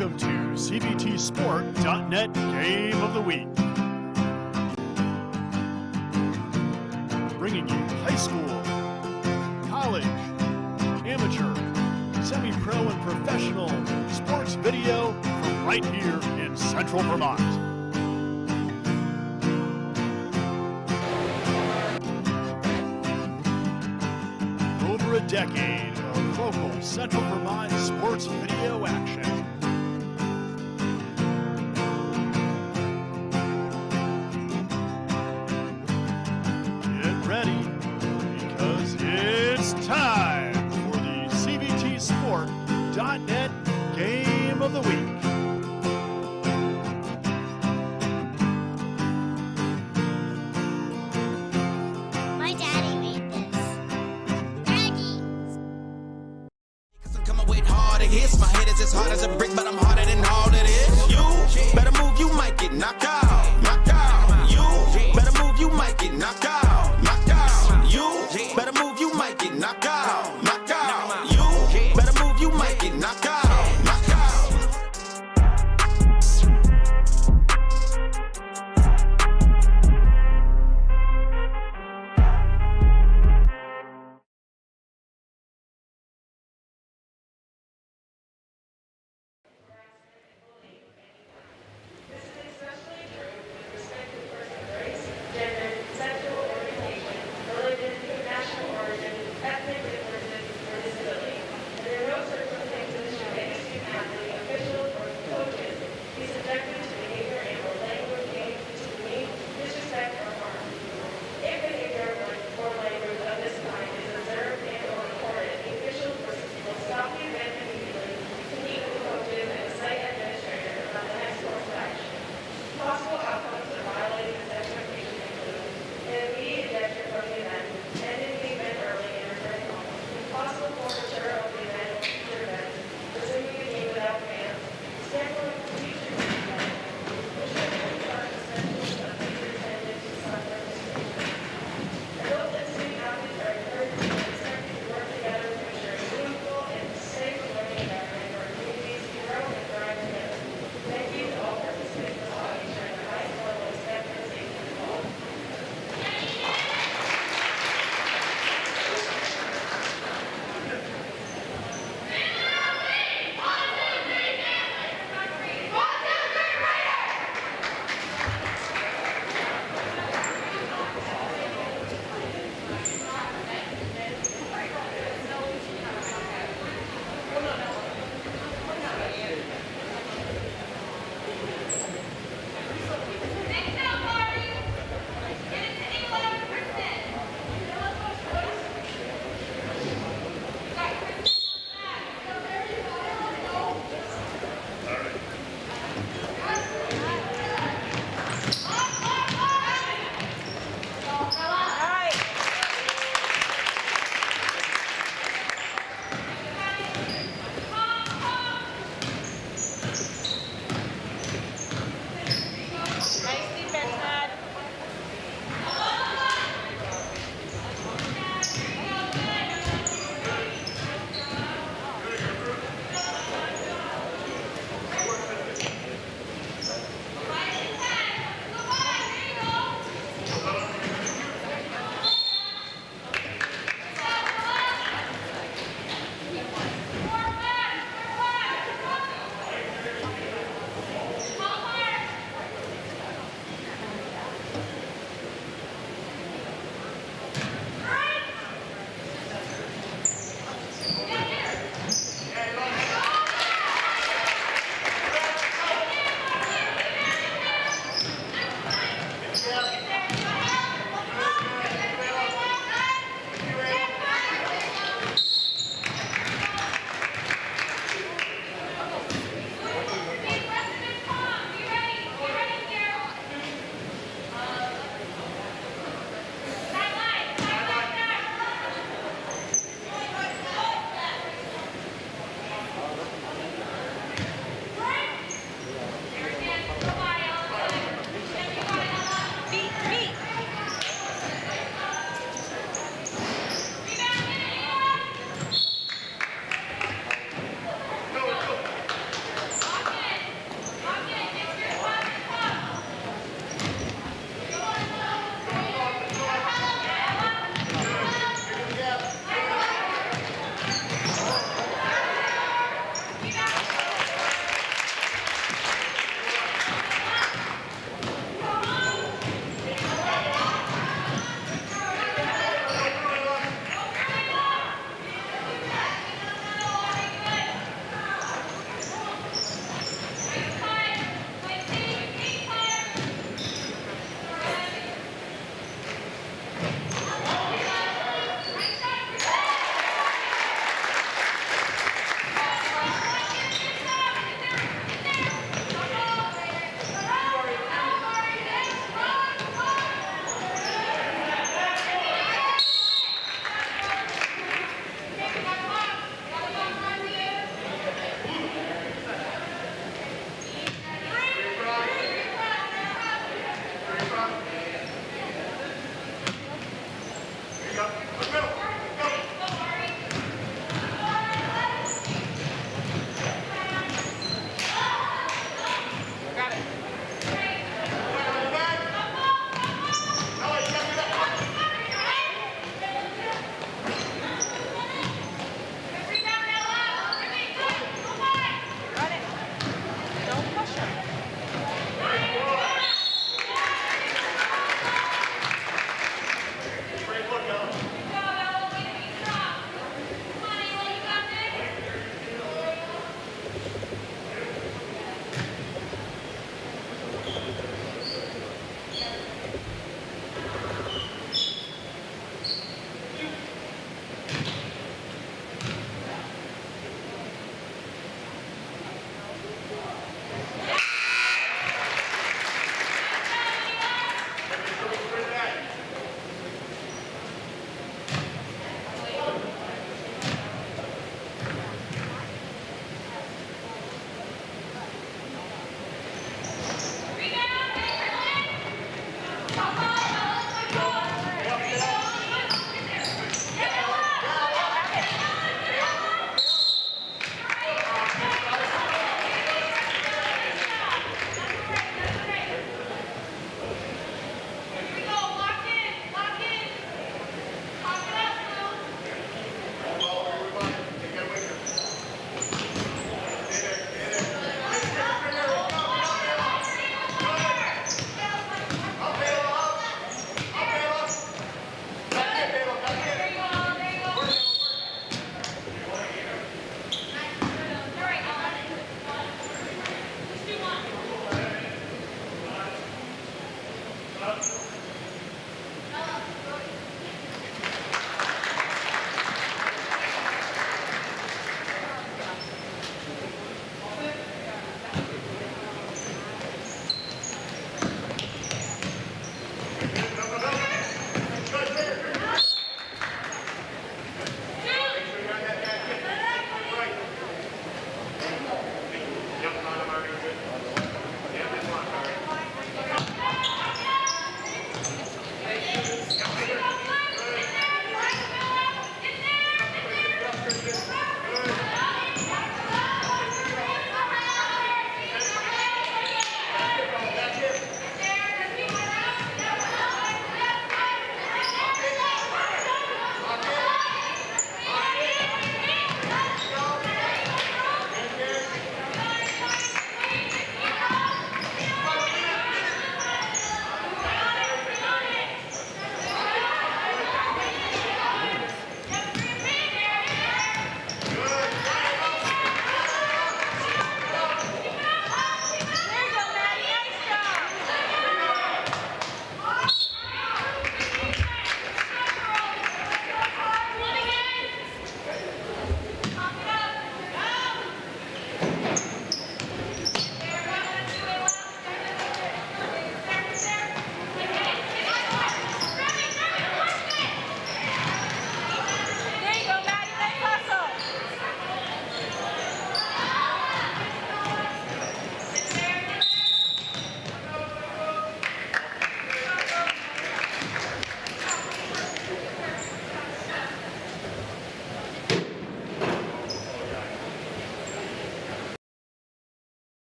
Welcome to CBTSport.net Game of the Week. Bringing you high school, college, amateur, semi-pro, and professional sports video from right here in Central Vermont. Over a decade of local Central Vermont sports video action. Get ready, because it's time for the CBTSport.net Game of the Week. My daddy made this. Daddy! I'm coming with hard, it hits my head is as hard as a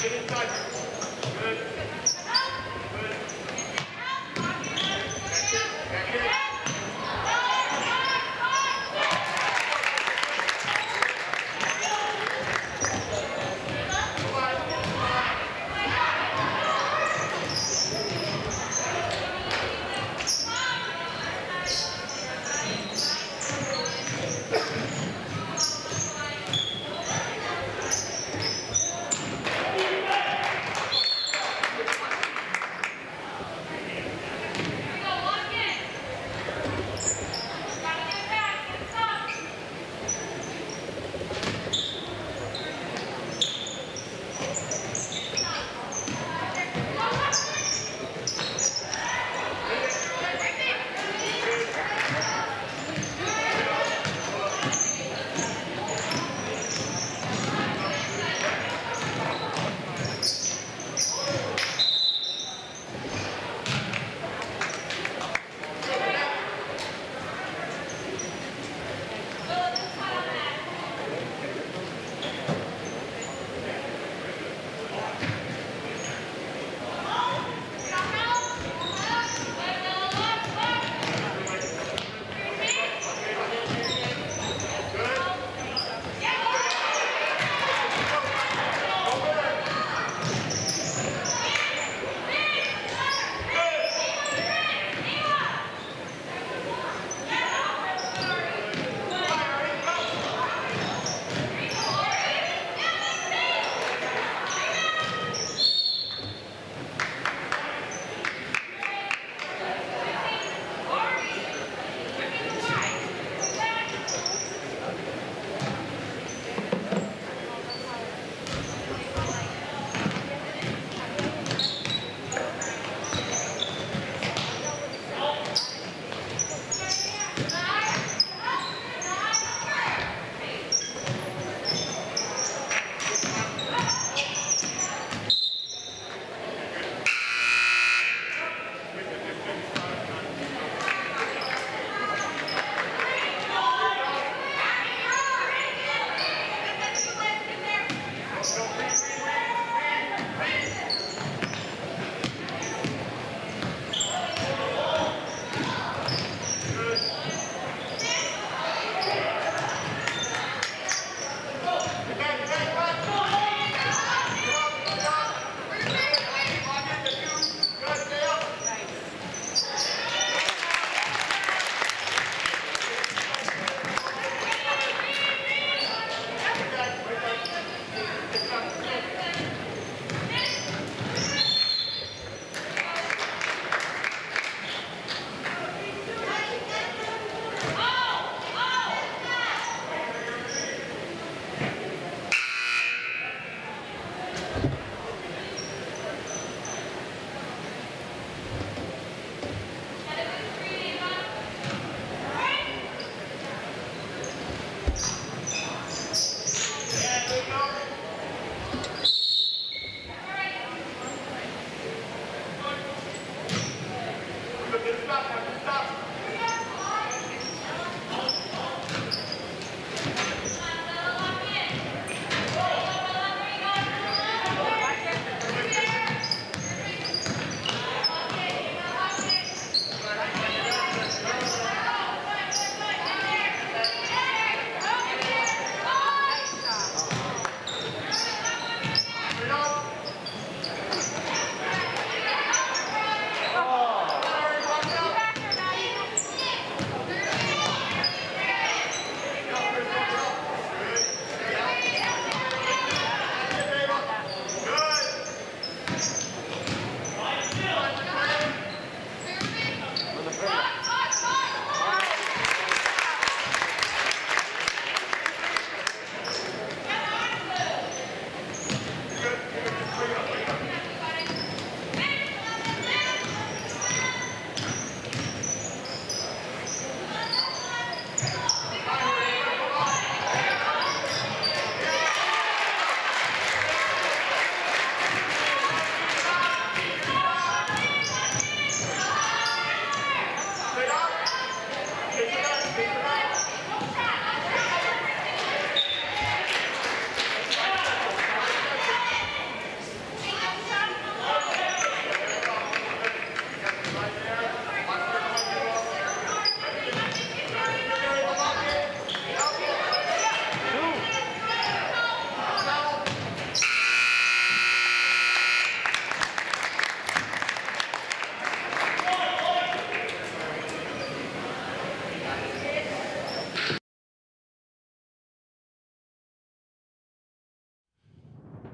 Get inside. Good.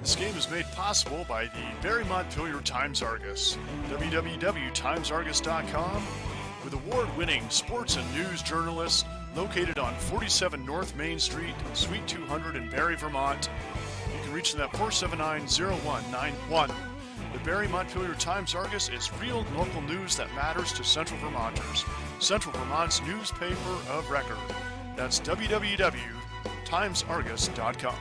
This game is made possible by the Barry Montpelier Times-Argus, www.timesargus.com, with award-winning sports and news journalists located on 47 North Main Street, Suite 200 in Barry, Vermont. You can reach them at 479-0191. The Barry Montpelier Times-Argus is real local news that matters to Central Vermonters. Central Vermont's newspaper of record. That's www.timesargus.com.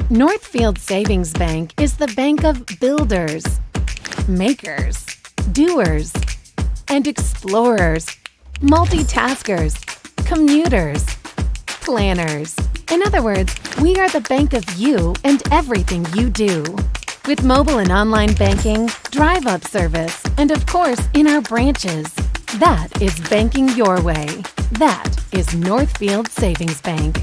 Northfield Savings Bank is the bank of builders, makers, doers, and explorers, multitaskers, commuters, planners. In other words, we are the bank of you and everything you do. With mobile and online banking, drive-up service, and of course, in our branches. That is banking your way. That is Northfield Savings Bank.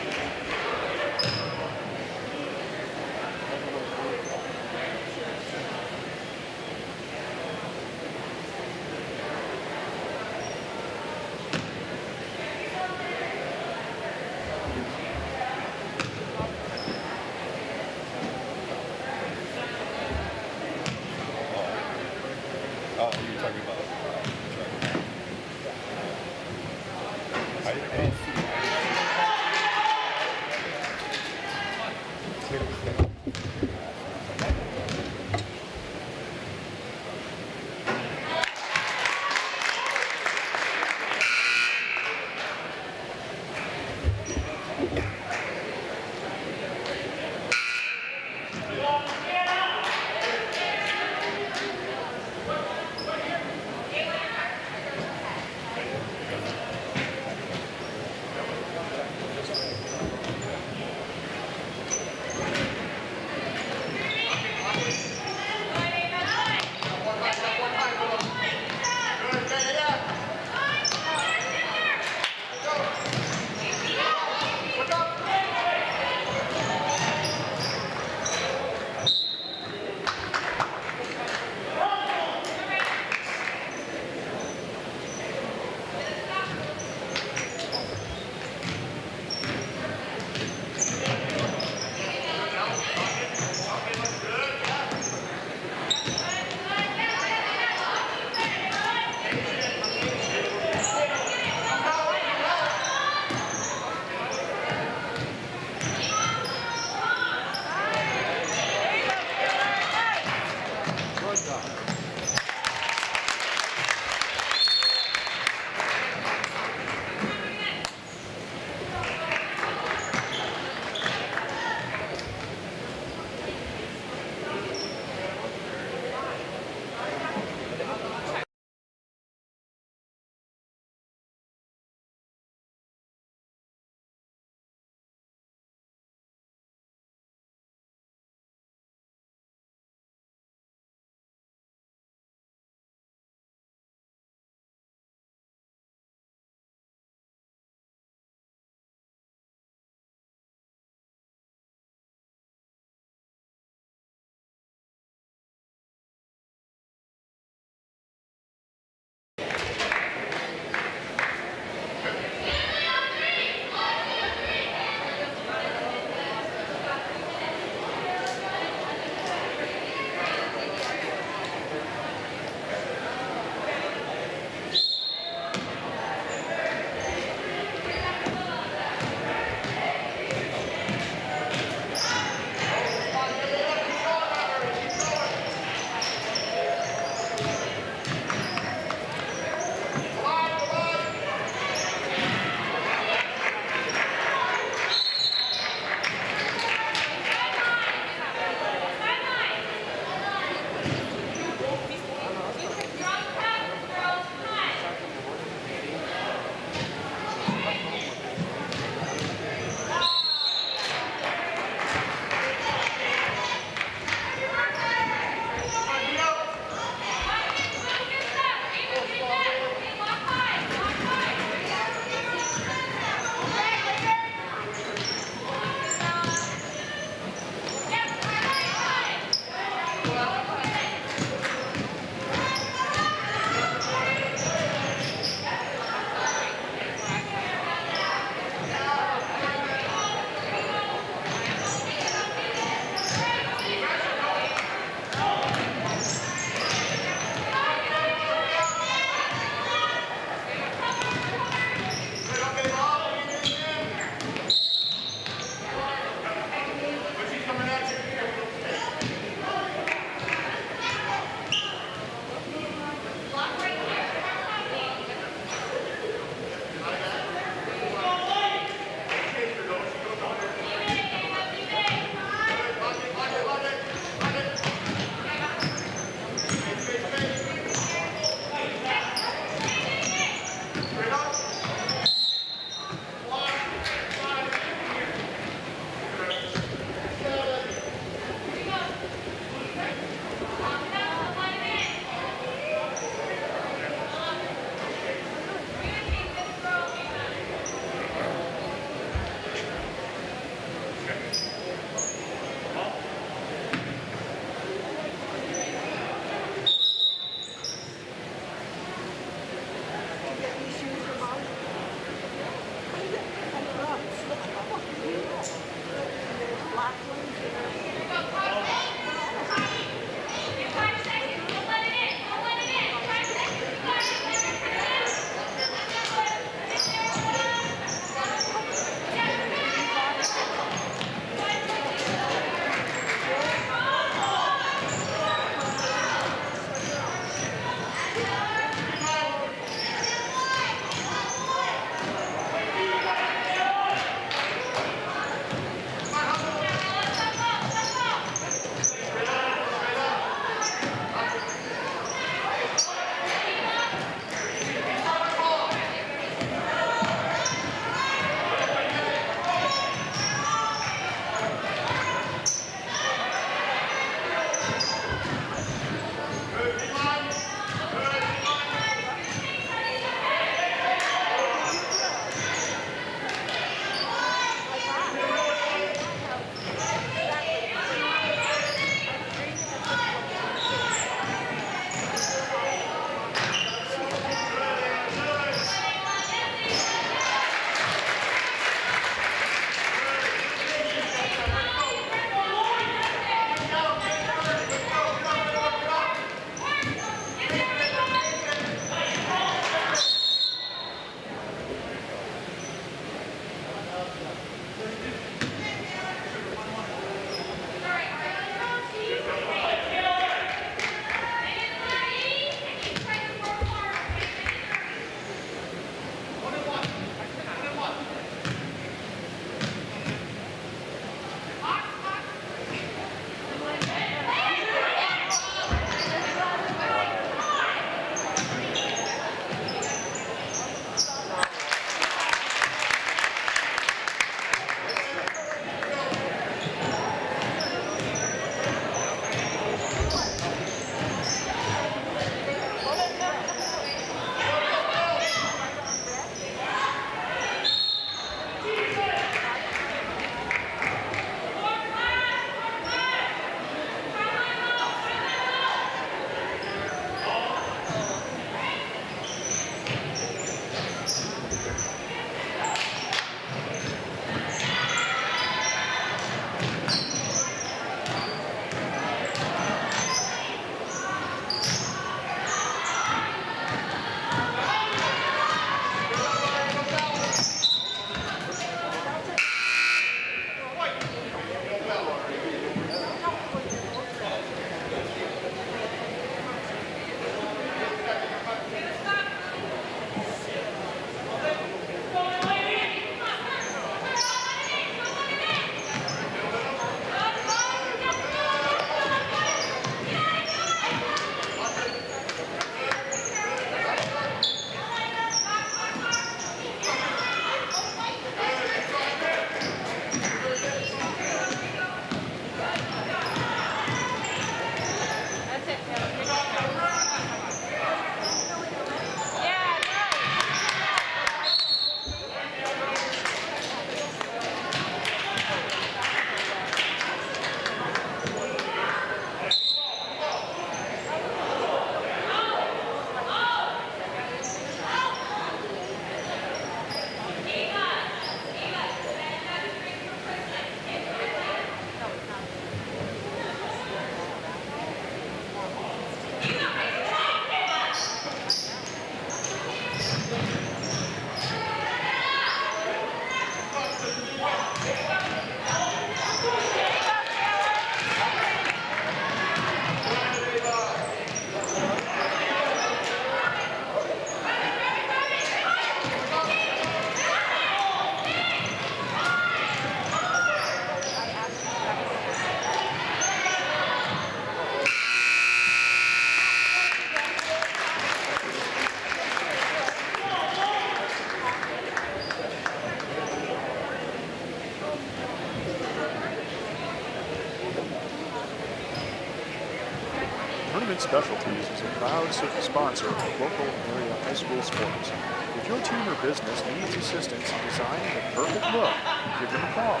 Specialties is a proud sponsor of local area high school sports. If your team or business needs assistance in designing the perfect look, give them a call.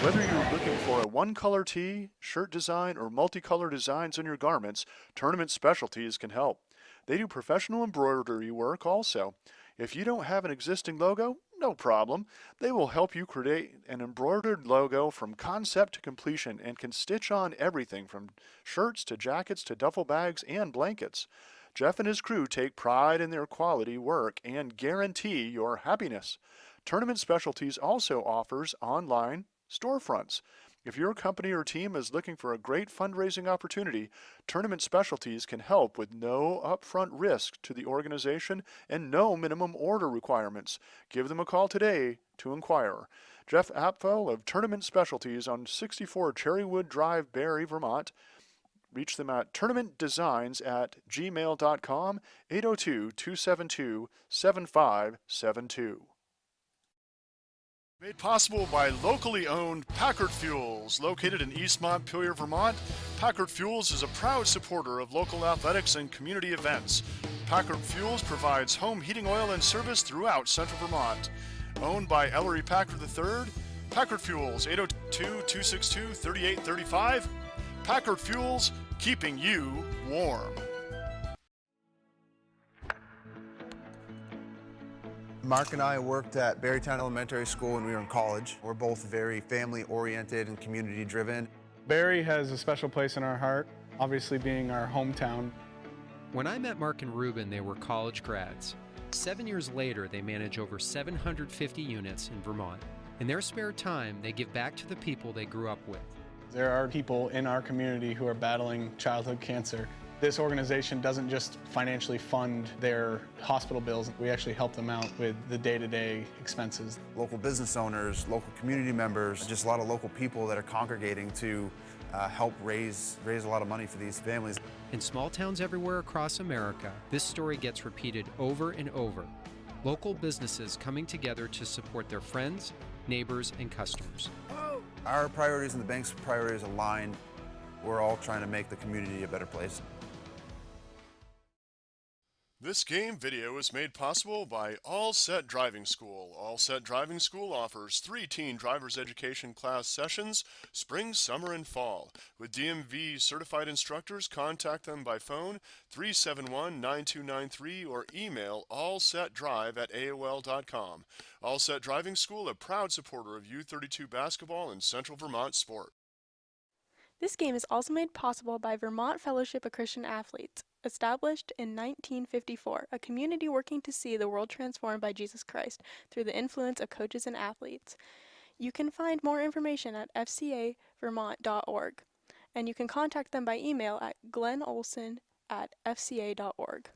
Whether you're looking for a one-color tee, shirt design, or multicolor designs on your garments, Tournament Specialties can help. They do professional embroidery work also. If you don't have an existing logo, no problem. They will help you create an embroidered logo from concept to completion and can stitch on everything from shirts to jackets to duffel bags and blankets. Jeff and his crew take pride in their quality work and guarantee your happiness. Tournament Specialties also offers online storefronts. If your company or team is looking for a great fundraising opportunity, Tournament Specialties can help with no upfront risk to the organization and no minimum order requirements. Give them a call today to inquire. Jeff Apfel of Tournament Specialties on 64 Cherrywood Drive, Barry, Vermont. Reach them at tournamentdesigns@gmail.com, 802-272-7572. Made possible by locally owned Packard Fuels, located in East Montpelier, Vermont. Packard Fuels is a proud supporter of local athletics and community events. Packard Fuels provides home heating oil and service throughout central Vermont. Owned by Ellery Packard III, Packard Fuels, 802-262-3835. Packard Fuels, keeping you warm. Mark and I worked at Barrytown Elementary School when we were in college. We're both very family-oriented and community-driven. Barry has a special place in our heart, obviously being our hometown. When I met Mark and Ruben, they were college grads. 7 years later, they manage over 750 units in Vermont. In their spare time, they give back to the people they grew up with. There are people in our community who are battling childhood cancer. This organization doesn't just financially fund their hospital bills. We actually help them out with the day-to-day expenses. Local business owners, local community members, just a lot of local people that are congregating to help raise a lot of money for these families. In small towns everywhere across America, this story gets repeated over and over. Local businesses coming together to support their friends, neighbors, and customers. Our priorities and the bank's priorities align. We're all trying to make the community a better place. This game video is made possible by All Set Driving School. All Set Driving School offers 3 teen driver's education class sessions, spring, summer, and fall. With DMV certified instructors, contact them by phone 371-9293 or email allsetdrive@aol.com. All Set Driving School, a proud supporter of U32 basketball and Central Vermont sport. This game is also made possible by Vermont Fellowship of Christian Athletes, established in 1954, a community working to see the world transformed by Jesus Christ through the influence of coaches and athletes. You can find more information at fcavermont.org, and you can contact them by email at glennolson@fca.org.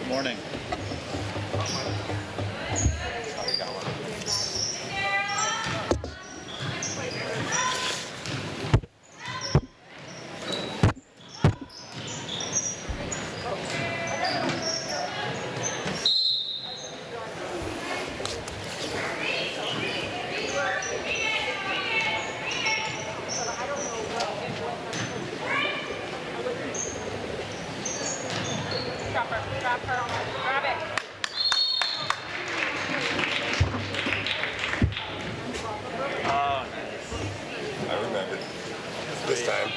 Good morning. I remember. This time.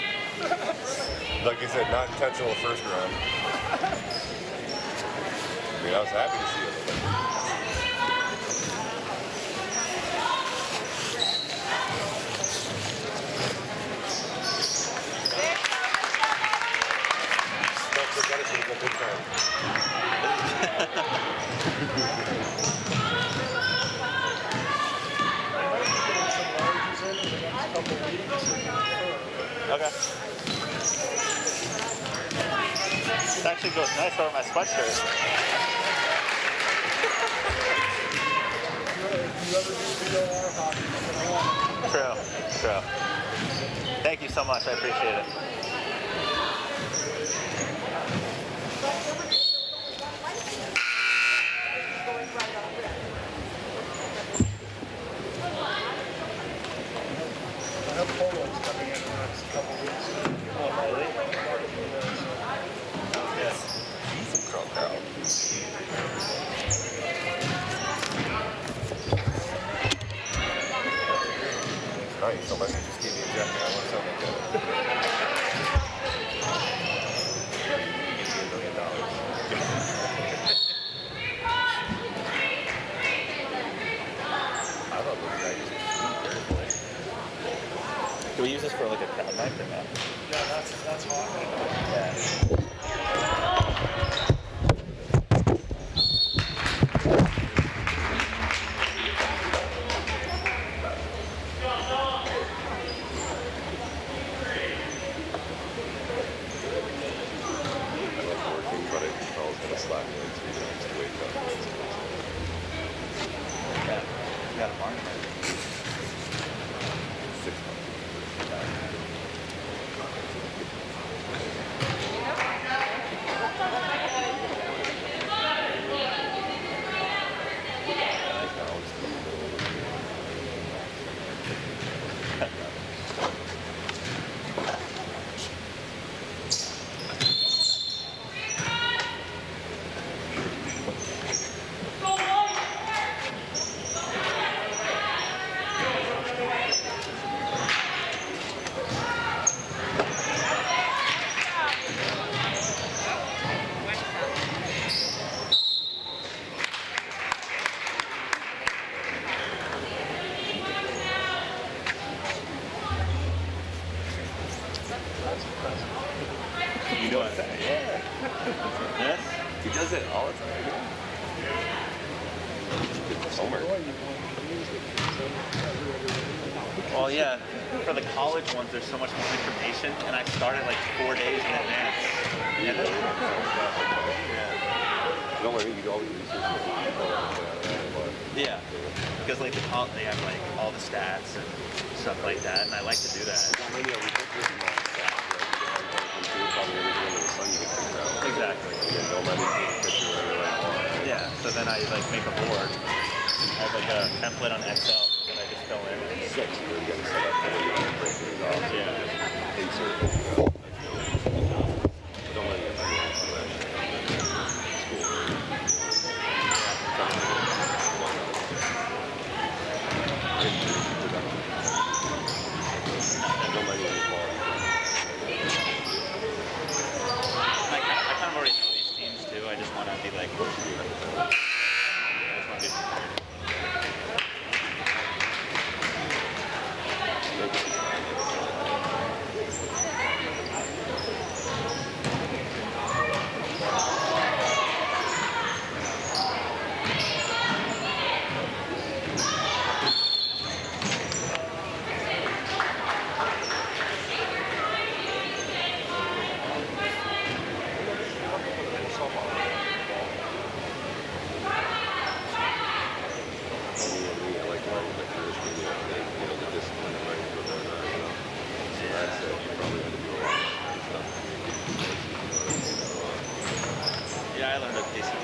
Like I said, not intentional first round. I mean, I was happy to see it. Don't forget it, it's a good time. Okay. It actually goes nice over my sweatshirt. True. Thank you so much. I appreciate it. Nice, unless you just gave me a jacket. I want something like that. Give me $1 million. I love those guys. Do we use this for like a crowd knife or not? Yeah, that's hot. Yeah. Got a mark. 6 months. You know what? Yeah. Yes? He does it all the time. Homer. Well, yeah. For the college ones, there's so much more information, and I started like 4 days in advance. Yeah. Don't worry, you can always research it. Yeah. Because like they have like all the stats and stuff like that, and I like to do that. Exactly. Yeah, so then I like make a board. I have like a template on Excel that I just fill in. You're getting set up for you to break things off. Yeah. Insert. Don't let it Don't let it fall. I kind of already know these teams too. I just want to be like, I just want to be prepared. Yeah, I learned a decent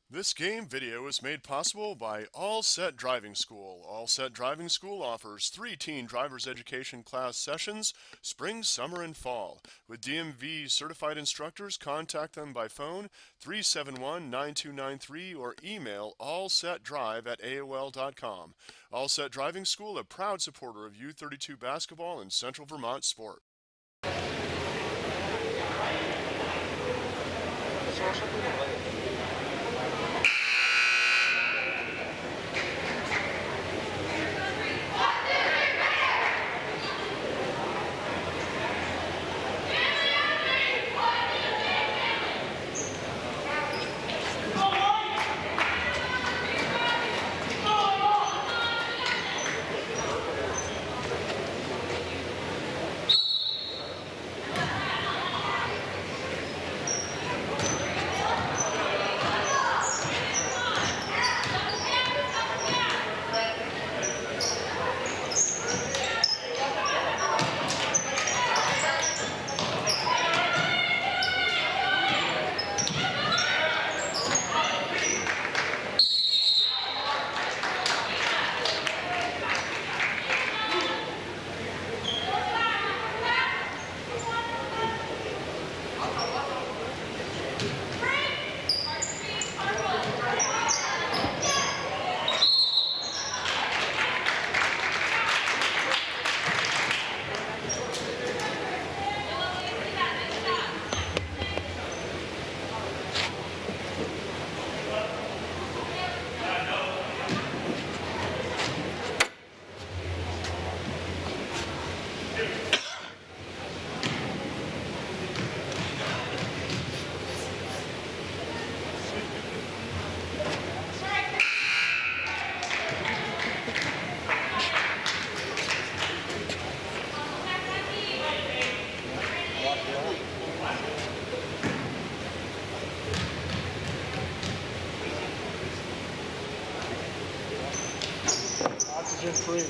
This game video is made possible by All Set Driving School. All Set Driving School offers 3 teen driver's education class sessions, spring, summer, and fall. With DMV certified instructors, contact them by phone 371-9293 or email allsetdrive@aol.com. All Set Driving School, a proud supporter of U32 basketball and Central Vermont sport. Oxygen free.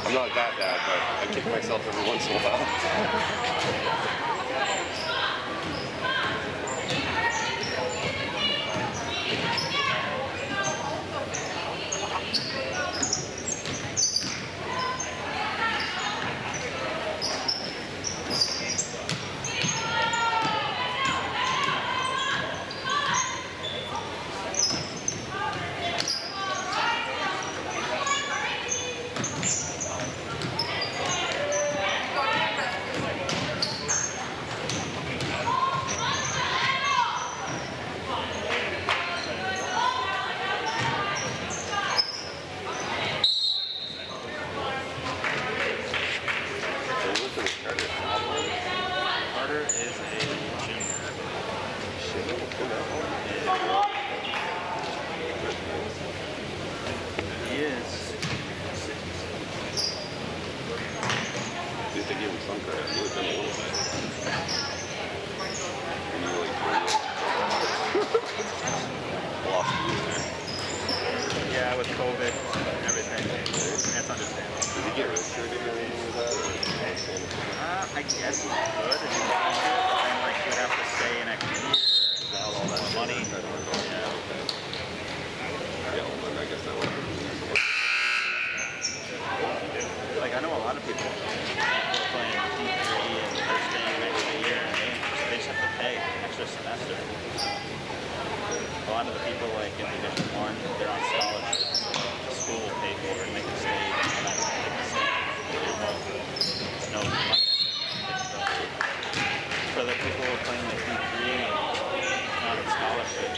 I'm not that bad, but I kick myself every once in a while. Carter is a junior. He is. At least they gave him some credit. He would have done a little bit. And you lost you there. Yeah, with COVID and everything. That's understandable. Did he get redshirted or anything with that? I guess he could if he wanted to, but then like he would have to stay an extra year. All that money. Yeah, well, I guess that would have. Like I know a lot of people who are playing D3 and they're staying an extra year and they just have to pay an extra semester. A lot of the people like in Division 1, they're on scholarships. So the school will pay for it and they can stay. It's no money. For the people who are playing like D3 and not on scholarship,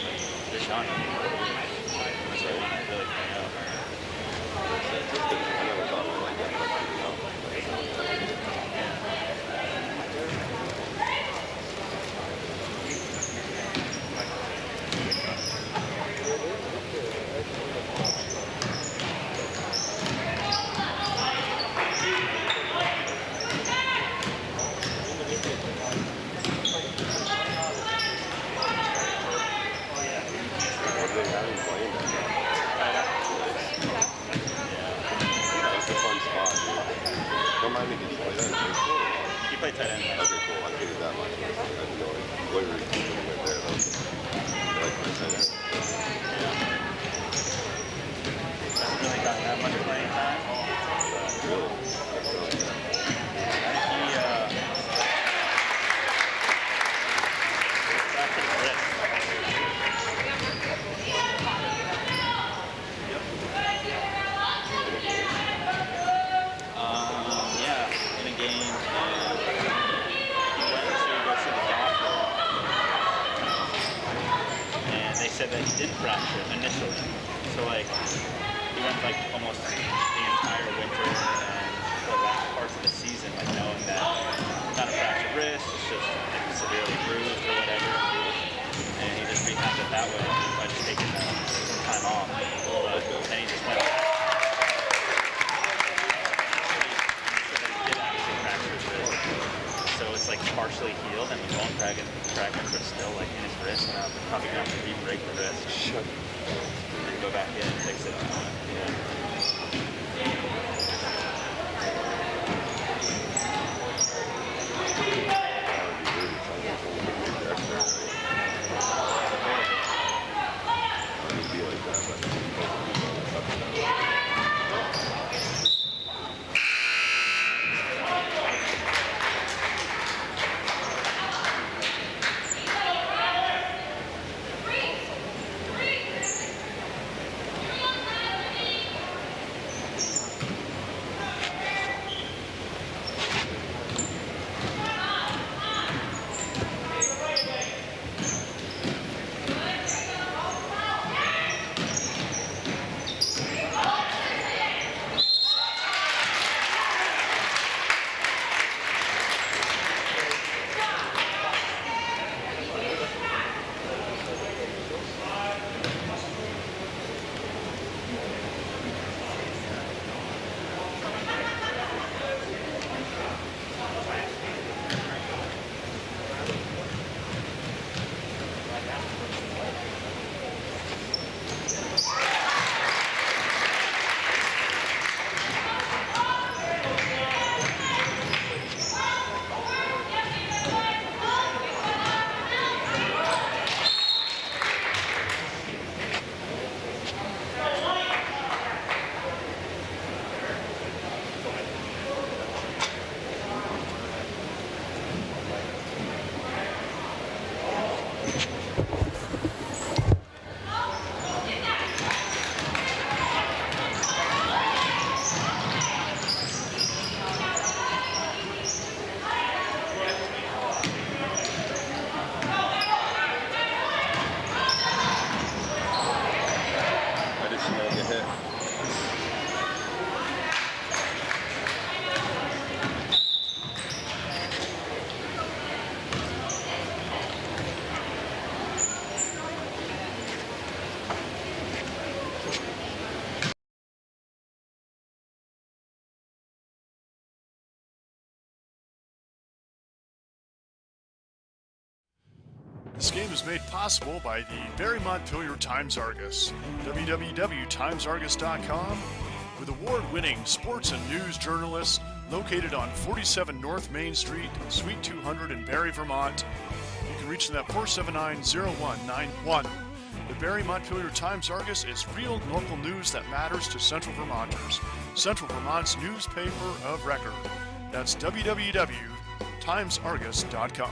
they're done. So you can really play out. I never thought of it like that, but you know. Don't mind me, did you play that in high school? You play tight end. Okay, cool. I hated that much. I didn't know it. What were you doing there, though? fractured his wrist. Yeah, in a game, and he went to go see the doctor, and they said that he didn't fracture it initially. So like, he went like almost the entire winter and the last parts of the season, like knowing that not a fractured wrist, it's just like severely bruised or whatever. And he just rehabbed it that way by just taking some time off. But then he just went. He said that he did actually fracture his wrist. So it's like partially healed, and the bone fragments are still like in his wrist. And I'm probably gonna have to re-break the wrist. And go back in and fix it. Yeah. This game is made possible by the Barry Montpelier Times-Argus, www.timesargus.com, with award-winning sports and news journalists located on 47 North Main Street, Suite 200 in Barry, Vermont. You can reach them at 479-0191. The Barry Montpelier Times-Argus is real local news that matters to Central Vermonters. Central Vermont's newspaper of record. That's www.timesargus.com.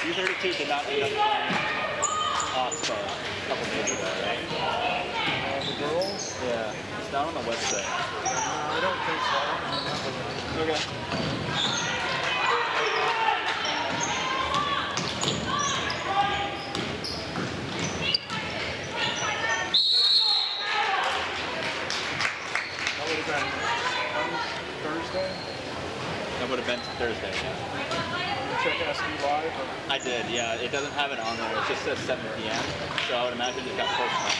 U32 did not end up playing Oxbow a couple days ago, right? The girls? Yeah, it's down on the website. I don't think so. Okay. That would have been Thursday? That would have been Thursday, yeah. Check SD Live? Or? I did, yeah. It doesn't have it on there. It just says 7 p.m. So I would imagine it got posted.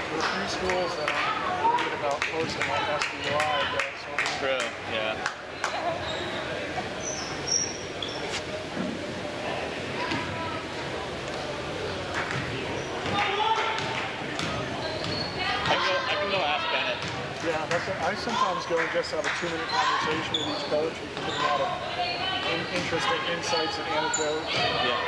There are a few schools that are worried about posting on SD Live. True, yeah. I can go ask Bennett. Yeah, I sometimes go and just have a 2-minute conversation with each coach. We can get a lot of interesting insights and anecdotes. Yeah.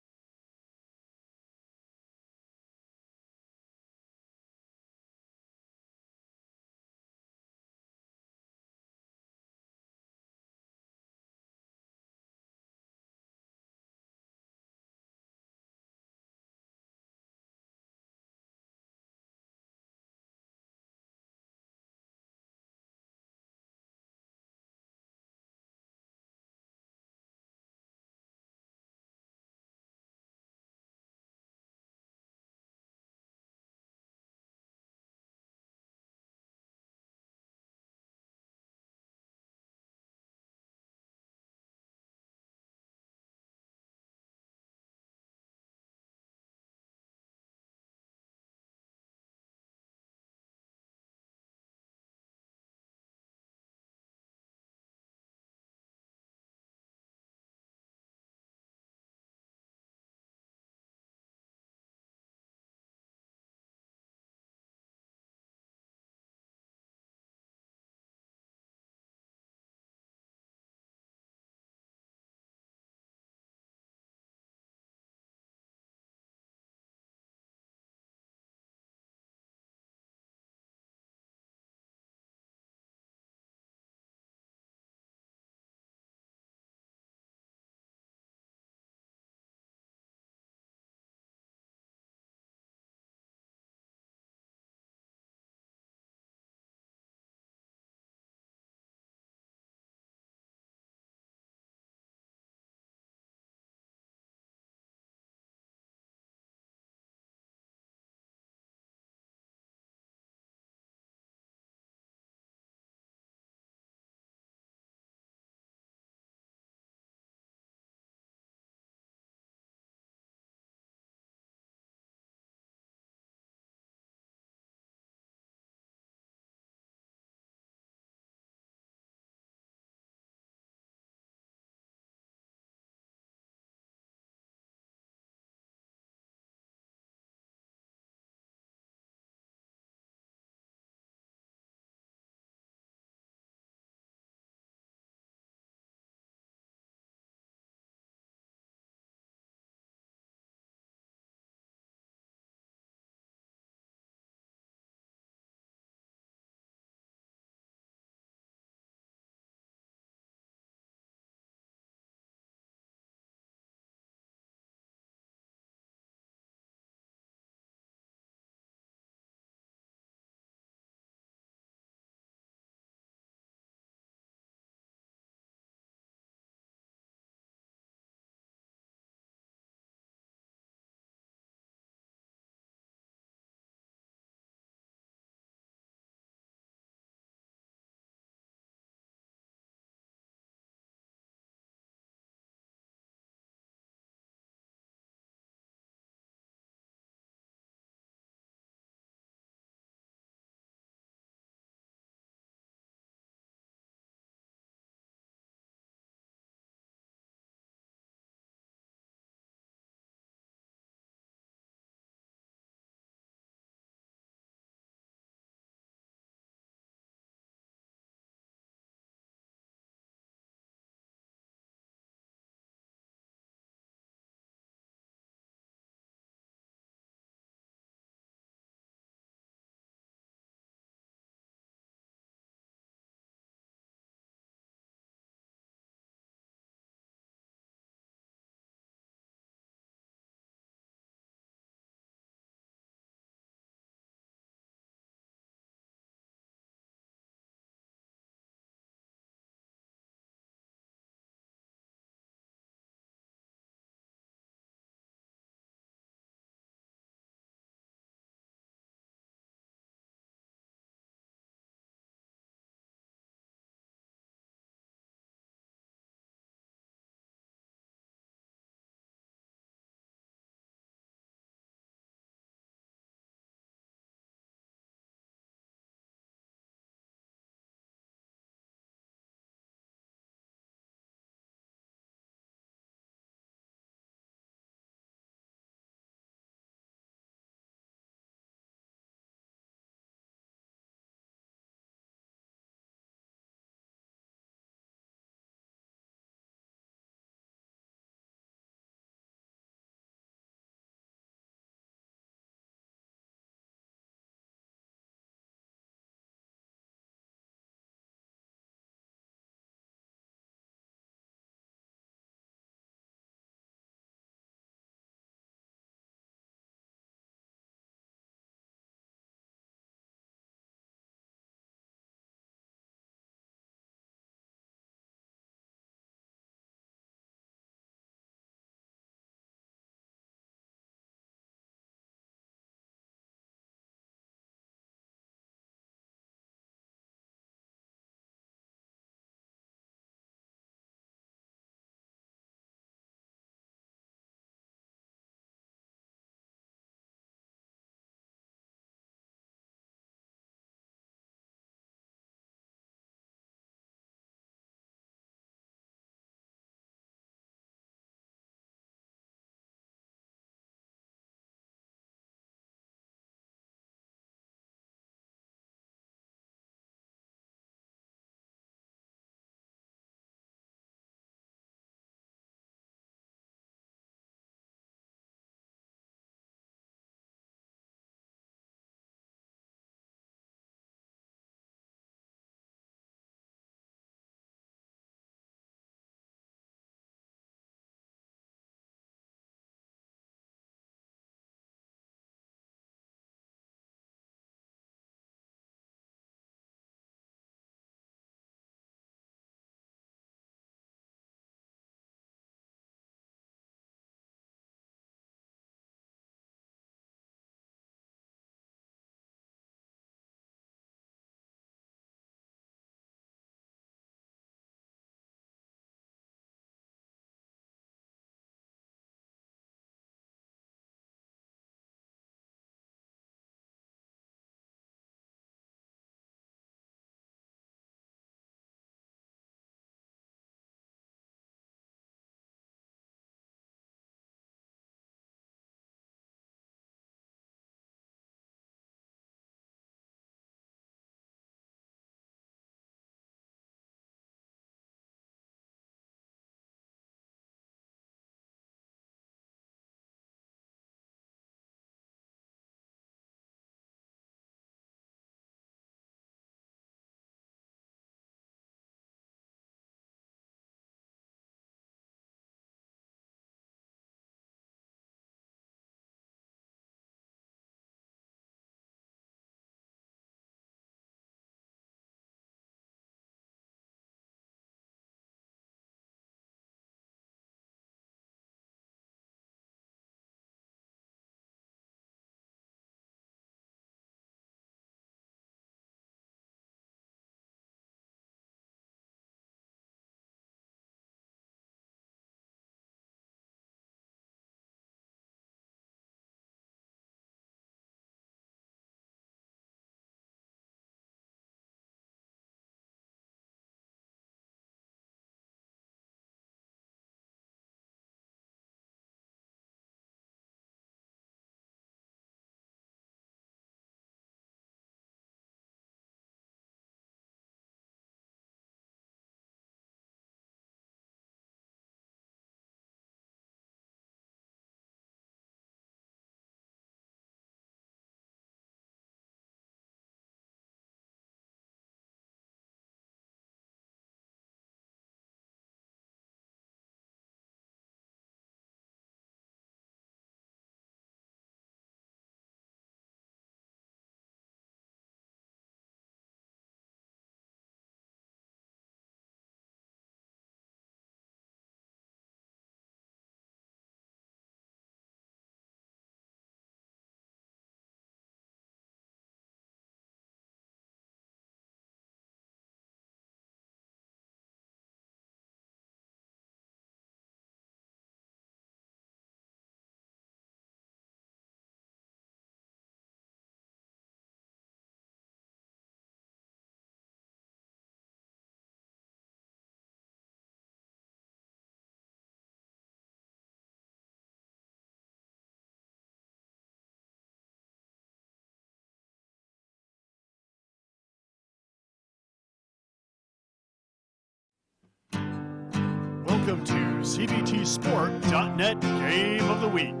Welcome to CVTSport.net Game of the Week.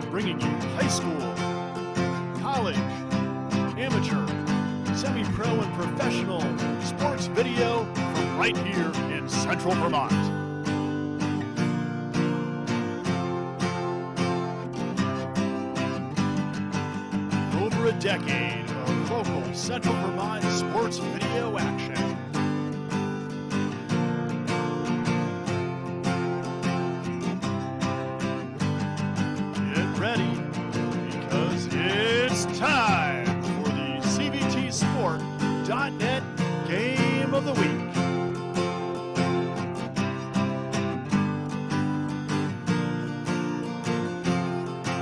Bringing you high school, college, amateur, semi-pro, and professional sports video from right here in Central Vermont. Over a decade of local Central Vermont sports video action. Get ready, because it's time for the CVTSport.net Game of the Week.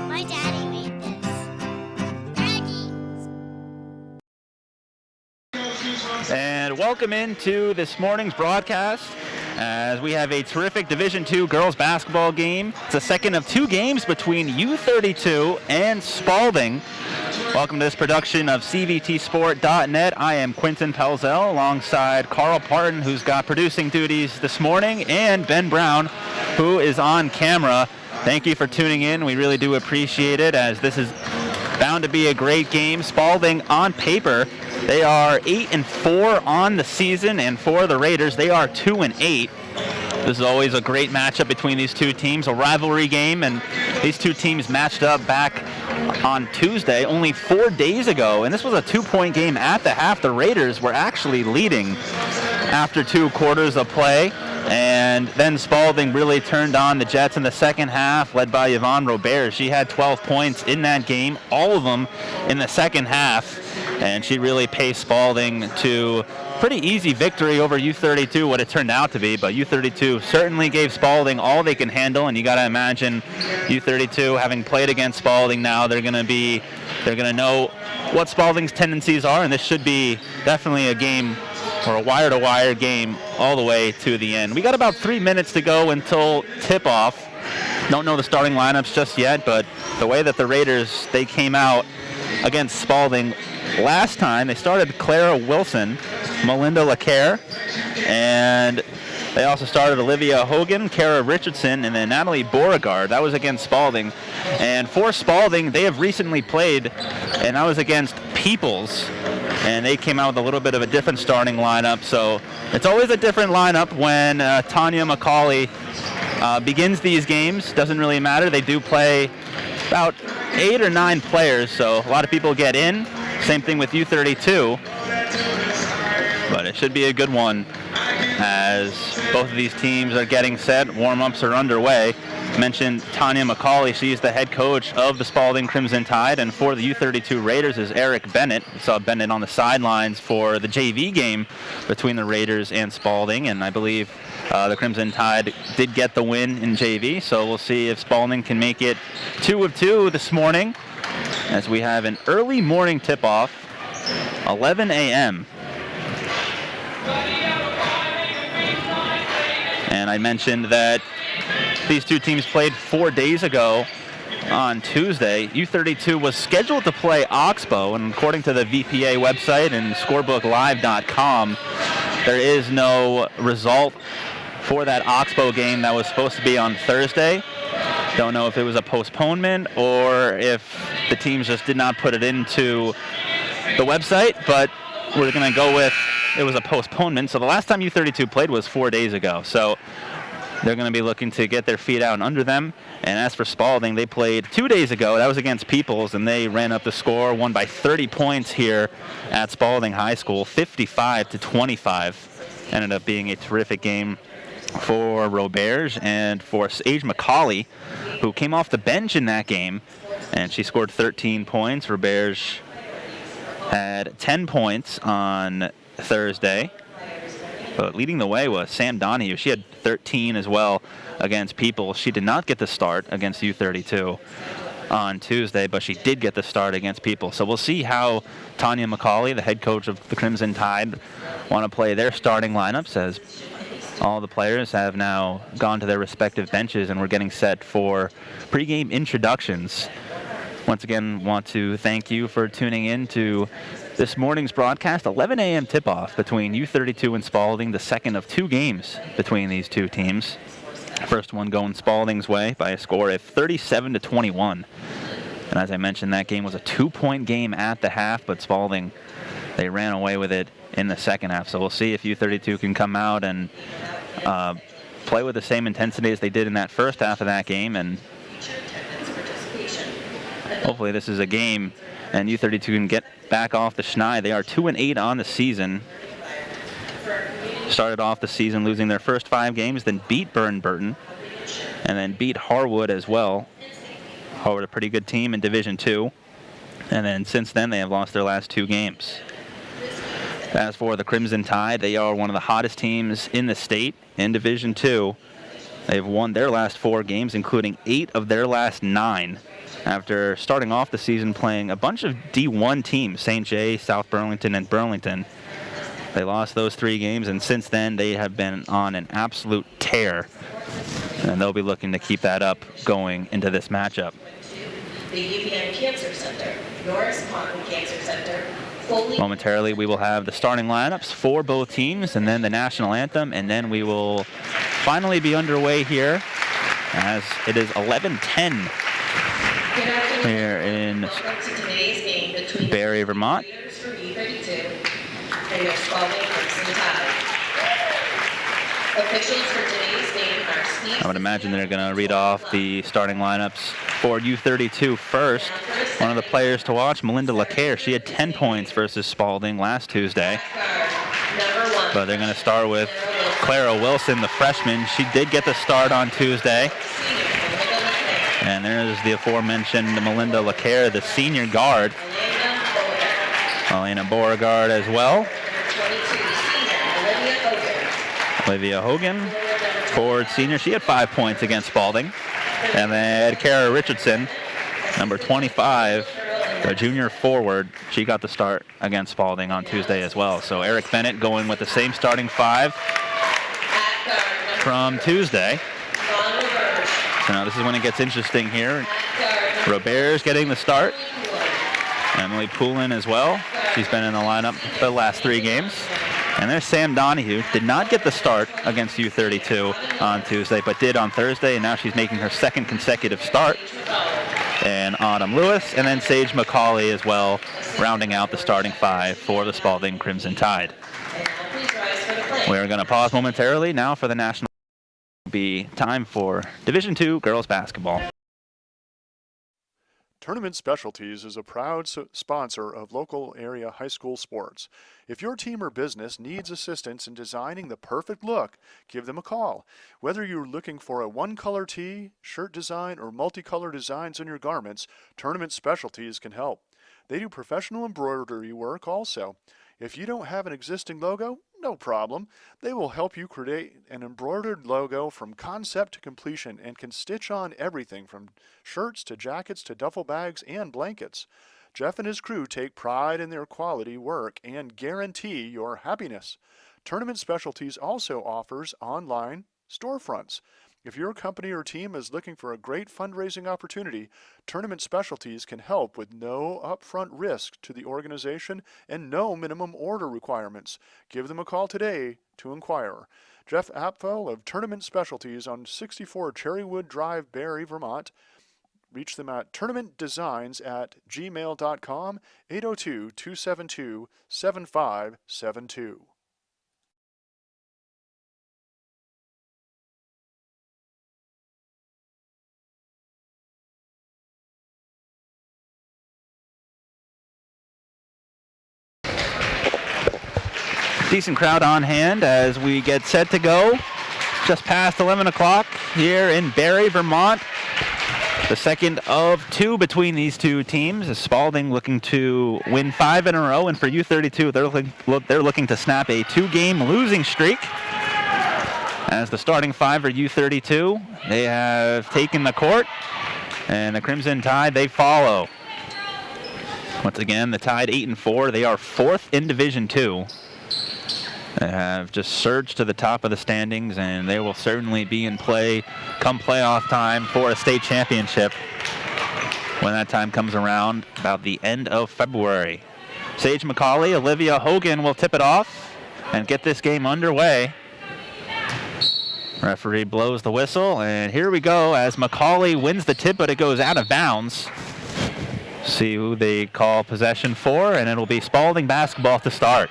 My daddy made this. Daddy. And welcome into this morning's broadcast as we have a terrific Division II girls basketball game. It's the second of two games between U32 and Spaulding. Welcome to this production of CVTSport.net. I am Quinton Pelzel alongside Carl Parton, who's got producing duties this morning, and Ben Brown, who is on camera. Thank you for tuning in. We really do appreciate it, as this is bound to be a great game. Spaulding, on paper, they are 8-4 on the season, and for the Raiders, they are 2-8. This is always a great matchup between these two teams, a rivalry game, and these two teams matched up back on Tuesday, only 4 days ago, and this was a 2-point game at the half. The Raiders were actually leading after 2 quarters of play, and then Spaulding really turned on the Jets in the second half, led by Yvonne Robert. She had 12 points in that game, all of them in the second half, and she really paced Spaulding to pretty easy victory over U32, what it turned out to be, but U32 certainly gave Spaulding all they can handle, and you got to imagine U32 having played against Spaulding now, they're going to know what Spaulding's tendencies are, and this should be definitely a game, or a wire-to-wire game, all the way to the end. We got about 3 minutes to go until tip-off. Don't know the starting lineups just yet, but the way that the Raiders, they came out against Spaulding last time, they started Clara Wilson, Melinda LaCare, and they also started Olivia Hogan, Kara Richardson, and then Natalie Beauregard. That was against Spaulding. And for Spaulding, they have recently played, and that was against Peoples, and they came out with a little bit of a different starting lineup. So it's always a different lineup when Tanya McCauley begins these games. Doesn't really matter. They do play about 8 or 9 players, so a lot of people get in. Same thing with U32. But it should be a good one as both of these teams are getting set. Warm-ups are underway. Mentioned Tanya McCauley. She's the head coach of the Spaulding Crimson Tide, and for the U32 Raiders is Eric Bennett. We saw Bennett on the sidelines for the JV game between the Raiders and Spaulding, and I believe the Crimson Tide did get the win in JV, so we'll see if Spaulding can make it 2 of 2 this morning, as we have an early morning tip-off, 11 a.m. And I mentioned that these two teams played 4 days ago on Tuesday. U32 was scheduled to play Oxbow, and according to the VPA website and scorebooklive.com, there is no result for that Oxbow game that was supposed to be on Thursday. Don't know if it was a postponement or if the teams just did not put it into the website, but we're going to go with it was a postponement. So the last time U32 played was 4 days ago. So they're going to be looking to get their feet out and under them. And as for Spaulding, they played 2 days ago. That was against Peoples, and they ran up the score, won by 30 points here at Spaulding High School, 55-25. Ended up being a terrific game for Roberge and for Sage McCauley, who came off the bench in that game, and she scored 13 points. Roberge had 10 points on Thursday, but leading the way was Sam Donahue. She had 13 as well against People. She did not get the start against U32 on Tuesday, but she did get the start against People. So we'll see how Tanya McCauley, the head coach of the Crimson Tide, want to play their starting lineups, as all the players have now gone to their respective benches and we're getting set for pregame introductions. Once again, want to thank you for tuning in to this morning's broadcast. 11 a.m. tip-off between U32 and Spaulding, the second of 2 games between these two teams. First one going Spaulding's way by a score of 37-21. And as I mentioned, that game was a 2-point game at the half, but Spaulding, they ran away with it in the second half. So we'll see if U32 can come out and play with the same intensity as they did in that first half of that game. And hopefully this is a game and U32 can get back off the schneid. They are 2-8 on the season. Started off the season losing their first 5 games, then beat Burton, and then beat Harwood as well. Harwood, a pretty good team in Division II. And then since then, they have lost their last 2 games. As for the Crimson Tide, they are one of the hottest teams in the state in Division II. They've won their last 4 games, including 8 of their last 9, after starting off the season playing a bunch of D1 teams, St. J, South Burlington, and Burlington. They lost those 3 games, and since then they have been on an absolute tear. And they'll be looking to keep that up going into this matchup. The UVM Cancer Center, Norris Pond Cancer Center. Momentarily, we will have the starting lineups for both teams, and then the national anthem, and then we will finally be underway here, as it is 11:10 here in Barre, Vermont. And your Spaulding Crimson Tide. Officials for today's game are Steve. I would imagine they're going to read off the starting lineups for U32 first. One of the players to watch, Melinda LaCare. She had 10 points versus Spaulding last Tuesday. But they're going to start with Clara Wilson, the freshman. She did get the start on Tuesday. And there's the aforementioned Melinda LaCare, the senior guard. Elena Beauregard as well. Olivia Hogan, forward senior. She had 5 points against Spaulding. And then Kara Richardson, number 25, the junior forward. She got the start against Spaulding on Tuesday as well. So Eric Bennett going with the same starting 5 from Tuesday. So now this is when it gets interesting here. Robert's getting the start. Emily Poulin as well. She's been in the lineup the last 3 games. And there's Sam Donahue. Did not get the start against U32 on Tuesday, but did on Thursday, and now she's making her 2nd consecutive start. And Autumn Lewis, and then Sage McCauley as well, rounding out the starting 5 for the Spaulding Crimson Tide. We're going to pause momentarily now for the national. It'll be time for Division II girls basketball. Tournament Specialties is a proud sponsor of local area high school sports. If your team or business needs assistance in designing the perfect look, give them a call. Whether you're looking for a one-color tee, shirt design, or multicolor designs on your garments, Tournament Specialties can help. They do professional embroidery work also. If you don't have an existing logo, no problem. They will help you create an embroidered logo from concept to completion and can stitch on everything from shirts to jackets to duffel bags and blankets. Jeff and his crew take pride in their quality work and guarantee your happiness. Tournament Specialties also offers online storefronts. If your company or team is looking for a great fundraising opportunity, Tournament Specialties can help with no upfront risk to the organization and no minimum order requirements. Give them a call today to inquire. Jeff Apfel of Tournament Specialties on 64 Cherrywood Drive, Barre, Vermont. Reach them at tournamentdesigns@gmail.com, 802-272-7572. Decent crowd on hand as we get set to go. Just past 11 o'clock here in Barre, Vermont. The second of 2 between these two teams. Is Spaulding looking to win 5 in a row, and for U32, they're looking to snap a 2-game losing streak. As the starting 5 for U32, they have taken the court, and the Crimson Tide, they follow. Once again, the Tide 8-4. They are 4th in Division II. They have just surged to the top of the standings, and they will certainly be in play come playoff time for a state championship. when that time comes around, about the end of February. Sage McCauley, Olivia Hogan will tip it off and get this game underway. Referee blows the whistle, and here we go as McCauley wins the tip, but it goes out of bounds. See who they call possession for, and it'll be Spaulding basketball to start.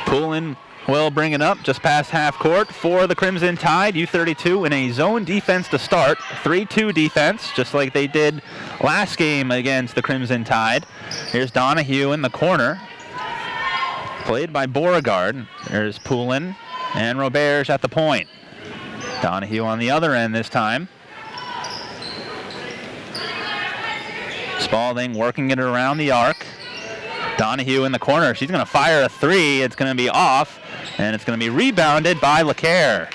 Poulin will bring it up just past half court for the Crimson Tide. U32 in a zone defense to start. 3-2 defense, just like they did last game against the Crimson Tide. Here's Donahue in the corner, played by Beauregard. There's Poulin and Roberge at the point. Donahue on the other end this time. Spaulding working it around the arc. Donahue in the corner. She's going to fire a three. It's going to be off, and it's going to be rebounded by LeCaire.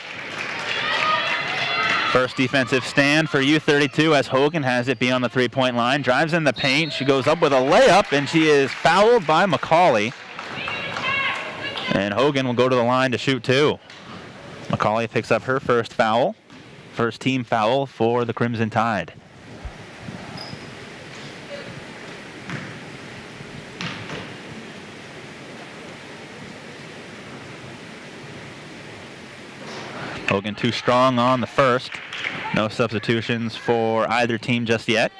First defensive stand for U32 as Hogan has it beyond the three-point line. Drives in the paint. She goes up with a layup, and she is fouled by McCauley. And Hogan will go to the line to shoot two. McCauley picks up her first foul. First team foul for the Crimson Tide. Hogan too strong on the first. No substitutions for either team just yet.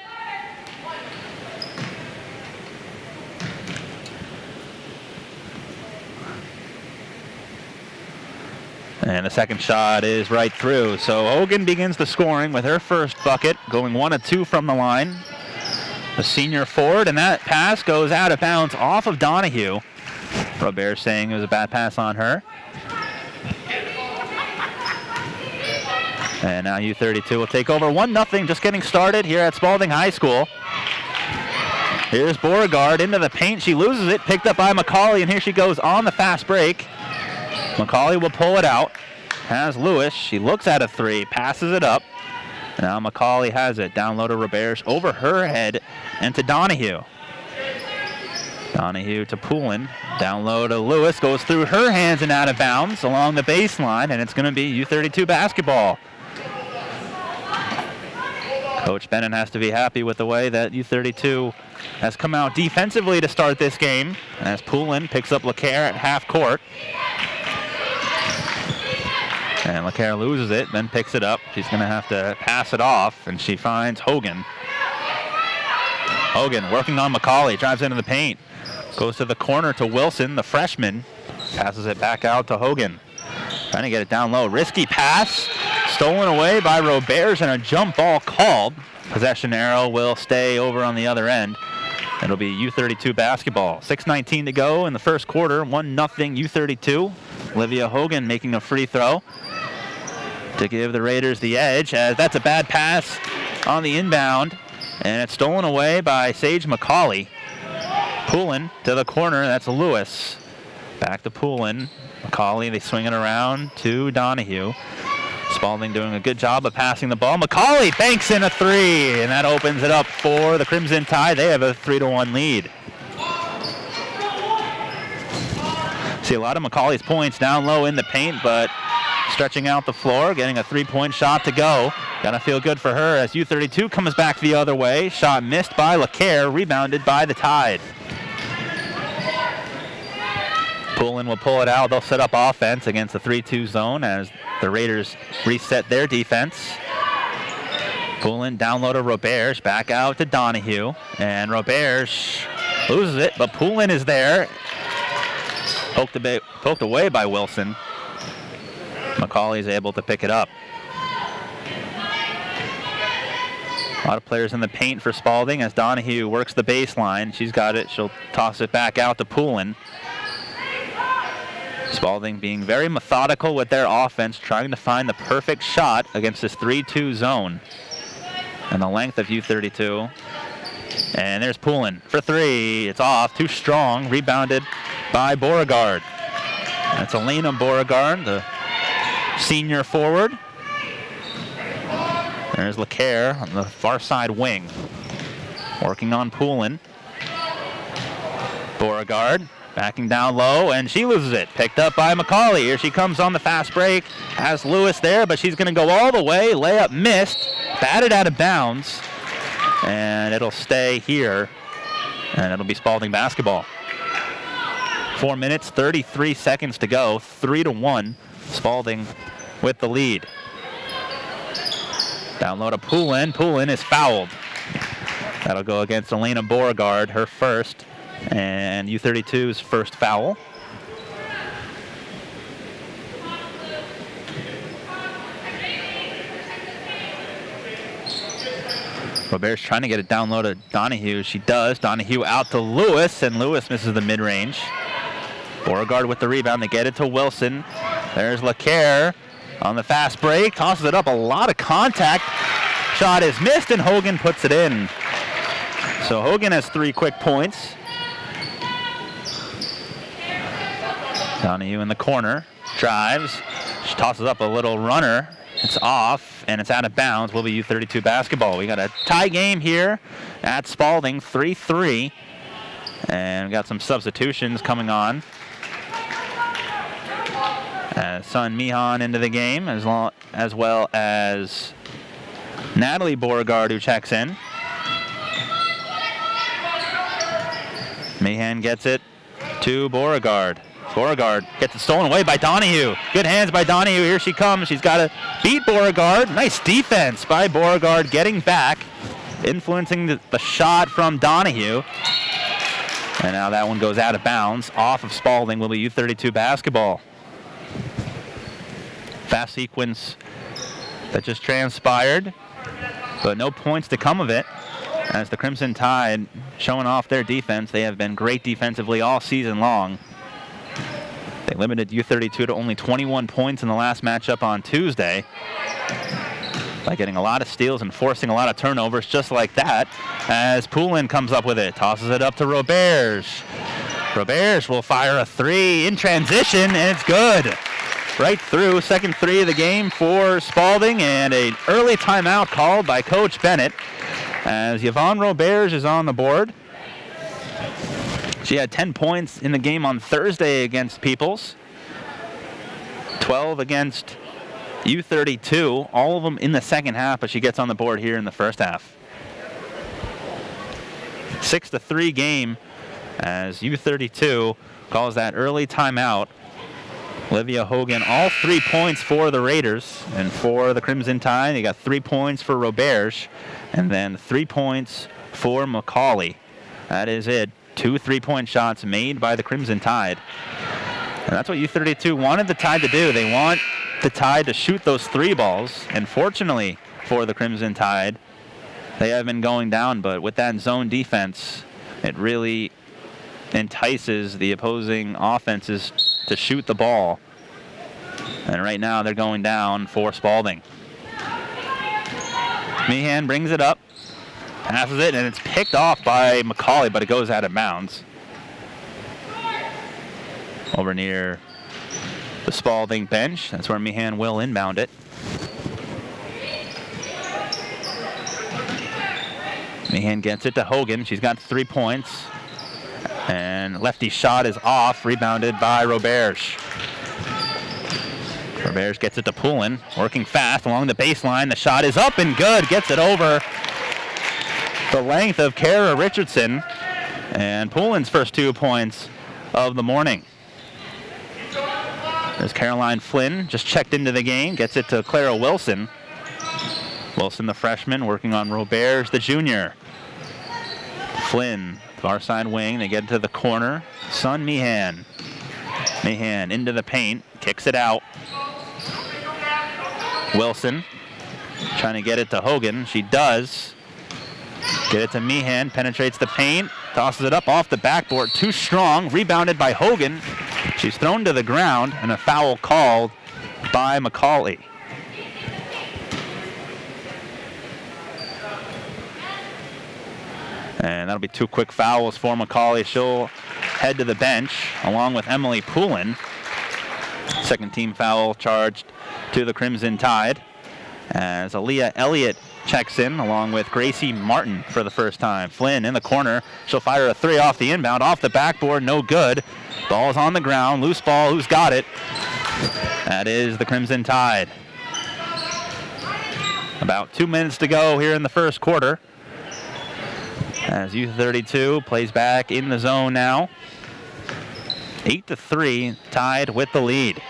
And the second shot is right through. So Hogan begins the scoring with her first bucket, going 1 of 2 from the line. The senior forward, and that pass goes out of bounds off of Donahue. Robert saying it was a bad pass on her. And now U32 will take over 1-0, just getting started here at Spaulding High School. Here's Beauregard into the paint. She loses it, picked up by McCauley, and here she goes on the fast break. McCauley will pull it out. Has Lewis. She looks at a three, passes it up. Now McCauley has it. Down low to Roberge, over her head, and to Donahue. Donahue to Poulin. Down low to Lewis, goes through her hands and out of bounds along the baseline, and it's going to be U32 basketball. Coach Bennett has to be happy with the way that U32 has come out defensively to start this game, as Poulin picks up LeCaire at half court. And LeCaire loses it, then picks it up. She's going to have to pass it off, and she finds Hogan. Hogan working on McCauley, drives into the paint. Goes to the corner to Wilson, the freshman. Passes it back out to Hogan. Trying to get it down low. Risky pass. Stolen away by Roberge, and a jump ball called. Possession arrow will stay over on the other end. It'll be U32 basketball. 6:19 to go in the first quarter. 1-0 U32. Olivia Hogan making a free throw to give the Raiders the edge, as that's a bad pass on the inbound, and it's stolen away by Sage McCauley. Poulin to the corner. That's Lewis. Back to Poulin. McCauley, they swing it around to Donahue. Spaulding doing a good job of passing the ball. McCauley banks in a three, and that opens it up for the Crimson Tide. They have a 3-1 lead. See a lot of McCauley's points down low in the paint, but stretching out the floor, getting a three-point shot to go. Gotta feel good for her as U32 comes back the other way. Shot missed by LeCaire, rebounded by the Tide. Poulin will pull it out. They'll set up offense against the 3-2 zone as the Raiders reset their defense. Poulin down low to Roberge, back out to Donahue, and Roberge loses it, but Poulin is there. Poked away by Wilson. McCauley's able to pick it up. A lot of players in the paint for Spaulding as Donahue works the baseline. She's got it. She'll toss it back out to Poulin. Spaulding being very methodical with their offense, trying to find the perfect shot against this 3-2 zone. And the length of U32. And there's Poulin for three. It's off, too strong, rebounded by Beauregard. That's Elena Beauregard, the senior forward. There's LeCaire on the far side wing, working on Poulin. Beauregard backing down low, and she loses it. Picked up by McCauley. Here she comes on the fast break. Has Lewis there, but she's going to go all the way. Layup missed, batted out of bounds, and it'll stay here, and it'll be Spaulding basketball. 4 minutes, 33 seconds to go, 3-1, Spaulding with the lead. Down low to Poulin. Poulin is fouled. That'll go against Elena Beauregard, her first, and U32's first foul. Robert's trying to get it down low to Donahue. She does. Donahue out to Lewis, and Lewis misses the mid-range. Beauregard with the rebound. They get it to Wilson. There's LeCaire on the fast break. Tosses it up. A lot of contact. Shot is missed, and Hogan puts it in. So Hogan has 3 quick points. Donahue in the corner. Drives. She tosses up a little runner. It's off, and it's out of bounds. Will be U32 basketball. We got a tie game here at Spaulding, 3-3. And we got some substitutions coming on. Sun Mihan into the game, as well as Natalie Beauregard, who checks in. Mihan gets it to Beauregard. Beauregard gets it stolen away by Donahue. Good hands by Donahue. Here she comes. She's got to beat Beauregard. Nice defense by Beauregard, getting back, influencing the shot from Donahue. And now that one goes out of bounds. Off of Spaulding will be U32 basketball. Fast sequence that just transpired, but no points to come of it. As the Crimson Tide showing off their defense. They have been great defensively all season long. They limited U32 to only 21 points in the last matchup on Tuesday by getting a lot of steals and forcing a lot of turnovers just like that, as Poulin comes up with it. Tosses it up to Roberge. Roberge will fire a 3 in transition, and it's good. Right through. Second 3 of the game for Spaulding, and an early timeout called by Coach Bennett as Yvonne Roberge is on the board. She had 10 points in the game on Thursday against Peoples. 12 against U32, all of them in the second half, but she gets on the board here in the first half. 6-3 game as U32 calls that early timeout. Olivia Hogan, all 3 points for the Raiders, and for the Crimson Tide, they got 3 points for Roberge, and then 3 points for McCauley. That is it. 2 3-point shots made by the Crimson Tide. And that's what U32 wanted the Tide to do. They want the Tide to shoot those 3 balls, and fortunately for the Crimson Tide, they have been going down, but with that zone defense, it really entices the opposing offenses to shoot the ball. And right now they're going down for Spaulding. Meehan brings it up, passes it, and it's picked off by McCauley, but it goes out of bounds. Over near the Spaulding bench. That's where Meehan will inbound it. Meehan gets it to Hogan. She's got 3 points. And lefty shot is off, rebounded by Roberge. Roberge gets it to Poulin, working fast along the baseline. The shot is up and good, gets it over the length of Kara Richardson. And Poulin's first 2 points of the morning. There's Caroline Flynn, just checked into the game, gets it to Clara Wilson. Wilson, the freshman, working on Roberge, the junior. Flynn, far side wing, they get to the corner. Sun Meehan. Meehan into the paint, kicks it out. Wilson trying to get it to Hogan. She does. Get it to Meehan, penetrates the paint, tosses it up off the backboard. Too strong, rebounded by Hogan. She's thrown to the ground, and a foul called by McCauley. And that'll be 2 quick fouls for McCauley. She'll head to the bench along with Emily Poulin. Second team foul charged to the Crimson Tide as Aaliyah Elliott checks in along with Gracie Martin for the first time. Flynn in the corner. She'll fire a 3 off the inbound, off the backboard, no good. Ball's on the ground, loose ball, who's got it? That is the Crimson Tide. About 2 minutes to go here in the first quarter. As U32 plays back in the zone now. 8-3, tied with the lead.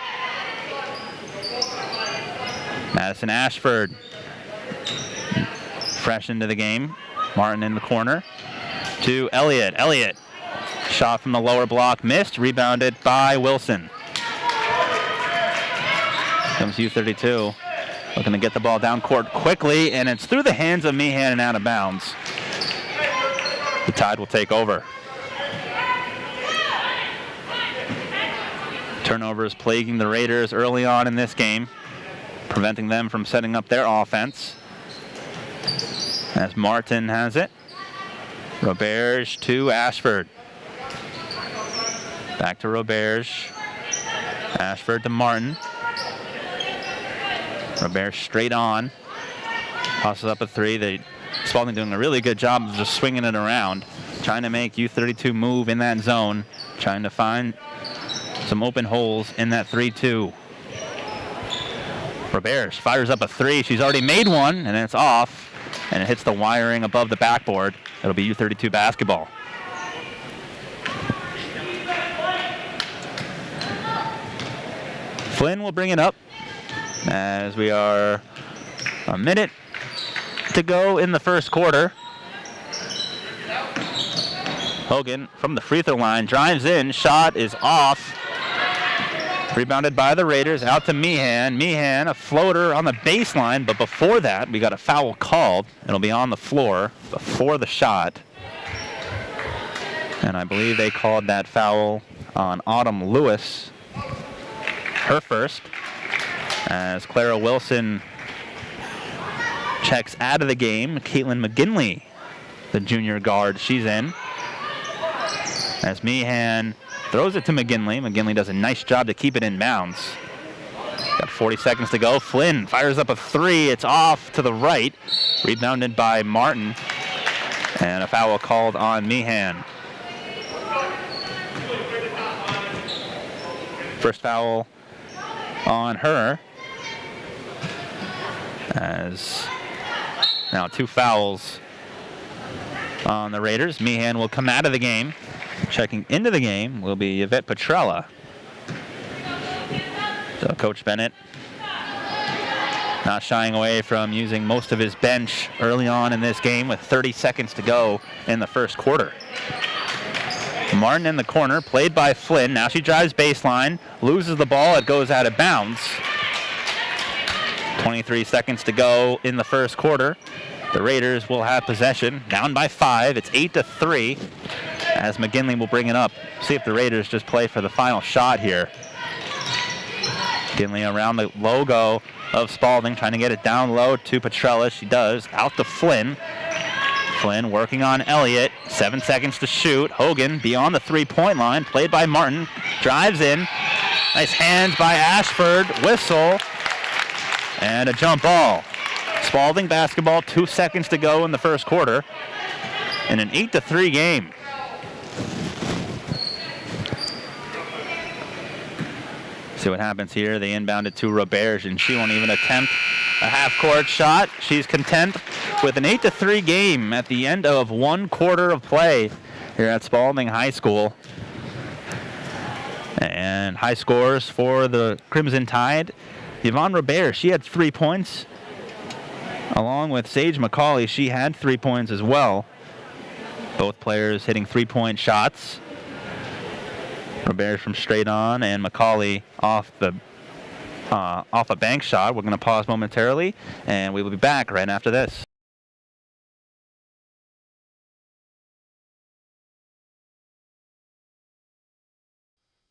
Madison Ashford fresh into the game. Martin in the corner to Elliott. Elliott, shot from the lower block, missed, rebounded by Wilson. Comes U32, looking to get the ball down court quickly, and it's through the hands of Meehan and out of bounds. The Tide will take over. Turnovers plaguing the Raiders early on in this game, preventing them from setting up their offense. As Martin has it. Roberge to Ashford. Back to Roberge. Ashford to Martin. Roberge straight on. Tosses up a three. Spaulding doing a really good job of just swinging it around. Trying to make U32 move in that zone. Trying to find some open holes in that 3-2. Roberge fires up a three. She's already made one, and it's off. And it hits the wiring above the backboard. It'll be U32 basketball. Flynn will bring it up as we are a minute to go in the first quarter. Hogan from the free throw line drives in. Shot is off. Rebounded by the Raiders, out to Meehan. Meehan, a floater on the baseline, but before that, we got a foul called. It'll be on the floor before the shot. And I believe they called that foul on Autumn Lewis, her first, as Clara Wilson checks out of the game. Caitlin McGinley, the junior guard, she's in. As Meehan throws it to McGinley. McGinley does a nice job to keep it in bounds. Got 40 seconds to go. Flynn fires up a three. It's off to the right. Rebounded by Martin. And a foul called on Meehan. First foul on her. As now 2 fouls on the Raiders. Meehan will come out of the game. Checking into the game will be Yvette Petrella. So Coach Bennett not shying away from using most of his bench early on in this game with 30 seconds to go in the first quarter. Martin in the corner, played by Flynn. Now she drives baseline, loses the ball, it goes out of bounds. 23 seconds to go in the first quarter. The Raiders will have possession, down by 5. It's 8-3. As McGinley will bring it up. See if the Raiders just play for the final shot here. McGinley around the logo of Spaulding, trying to get it down low to Petrella. She does. Out to Flynn. Flynn working on Elliott. 7 seconds to shoot. Hogan beyond the three-point line, played by Martin. Drives in. Nice hands by Ashford. Whistle. And a jump ball. Spaulding basketball, 2 seconds to go in the first quarter. In an 8-3 game. See what happens here. They inbound it to Roberge, and she won't even attempt a half-court shot. She's content with an 8-3 game at the end of 1 quarter of play here at Spaulding High School. And high scores for the Crimson Tide. Yvonne Roberge, she had 3 points. Along with Sage McCauley, she had 3 points as well. Both players hitting 3-point shots. Roberge from straight on, and McCauley off a bank shot. We're going to pause momentarily, and we will be back right after this.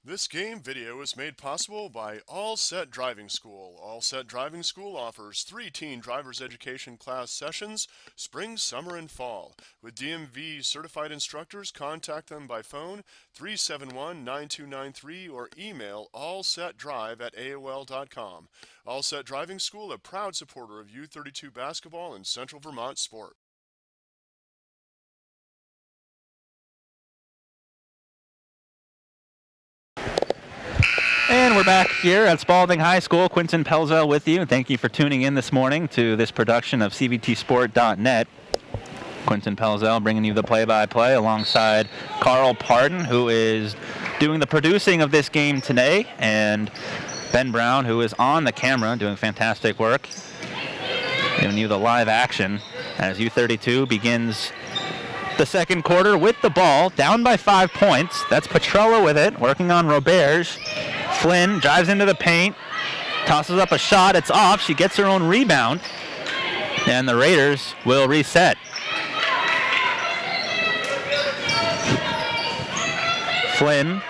This game video is made possible by All Set Driving School. All Set Driving School offers 3 teen driver's education class sessions, spring, summer, and fall. With DMV certified instructors, contact them by phone 371-9293 or email allsetdrive@aol.com. All Set Driving School, a proud supporter of U32 basketball and Central Vermont sport. And we're back here at Spaulding High School. Quinton Pelzel with you. Thank you for tuning in this morning to this production of CVTsport.net. Quinton Pelzel bringing you the play-by-play alongside Carl Pardon, who is doing the producing of this game today, and Ben Brown, who is on the camera doing fantastic work, giving you the live action as U32 begins the second quarter with the ball, down by 5 points. That's Petrella with it, working on Roberge. Flynn drives into the paint, tosses up a shot. It's off. She gets her own rebound, and the Raiders will reset. Flynn,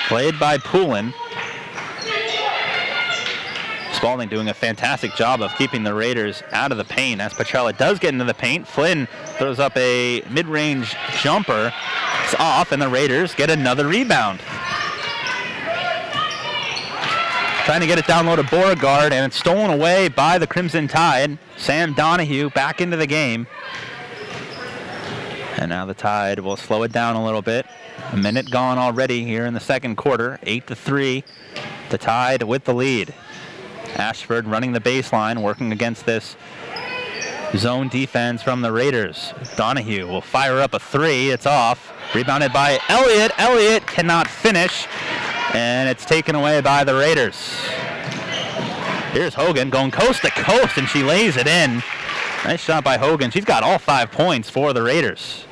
played by Poulin. Spaulding doing a fantastic job of keeping the Raiders out of the paint as Petrella does get into the paint. Flynn throws up a mid-range jumper. It's off, and the Raiders get another rebound. Trying to get it down low to Beauregard, and it's stolen away by the Crimson Tide. Sam Donahue back into the game. And now the Tide will slow it down a little bit. A minute gone already here in the second quarter. 8-3. The Tide with the lead. Ashford running the baseline, working against this zone defense from the Raiders. Donahue will fire up a three. It's off. Rebounded by Elliott. Elliott cannot finish, and it's taken away by the Raiders. Here's Hogan going coast to coast, and she lays it in. Nice shot by Hogan. She's got all 5 points for the Raiders.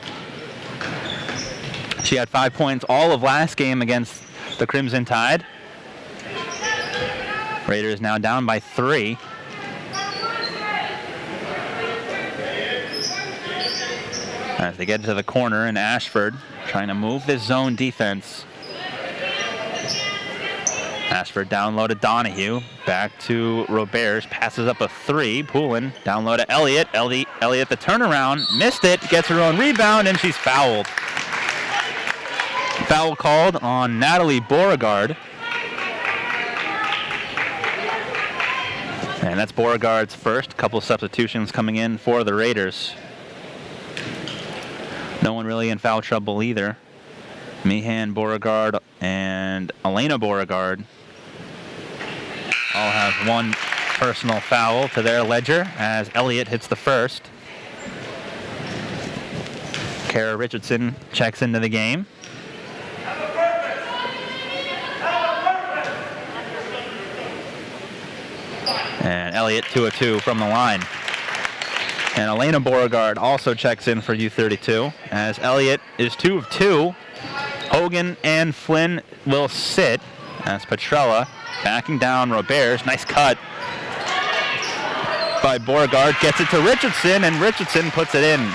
She had 5 points all of last game against the Crimson Tide. Raiders now down by 3. As they get to the corner, and Ashford trying to move this zone defense. Ashford down low to Donahue. Back to Roberge. Passes up a three. Poulin down low to Elliott. Elliott the turnaround. Missed it. Gets her own rebound, and she's fouled. Foul called on Natalie Beauregard. And that's Beauregard's first. Couple substitutions coming in for the Raiders. No one really in foul trouble either. Meehan, Beauregard, and Elena Beauregard all have one personal foul to their ledger as Elliott hits the first. Kara Richardson checks into the game. And Elliott 2 of 2 from the line. And Elena Beauregard also checks in for U32 as Elliott is 2 of 2. Hogan and Flynn will sit as Petrella backing down Roberge. Nice cut by Beauregard. Gets it to Richardson, and Richardson puts it in.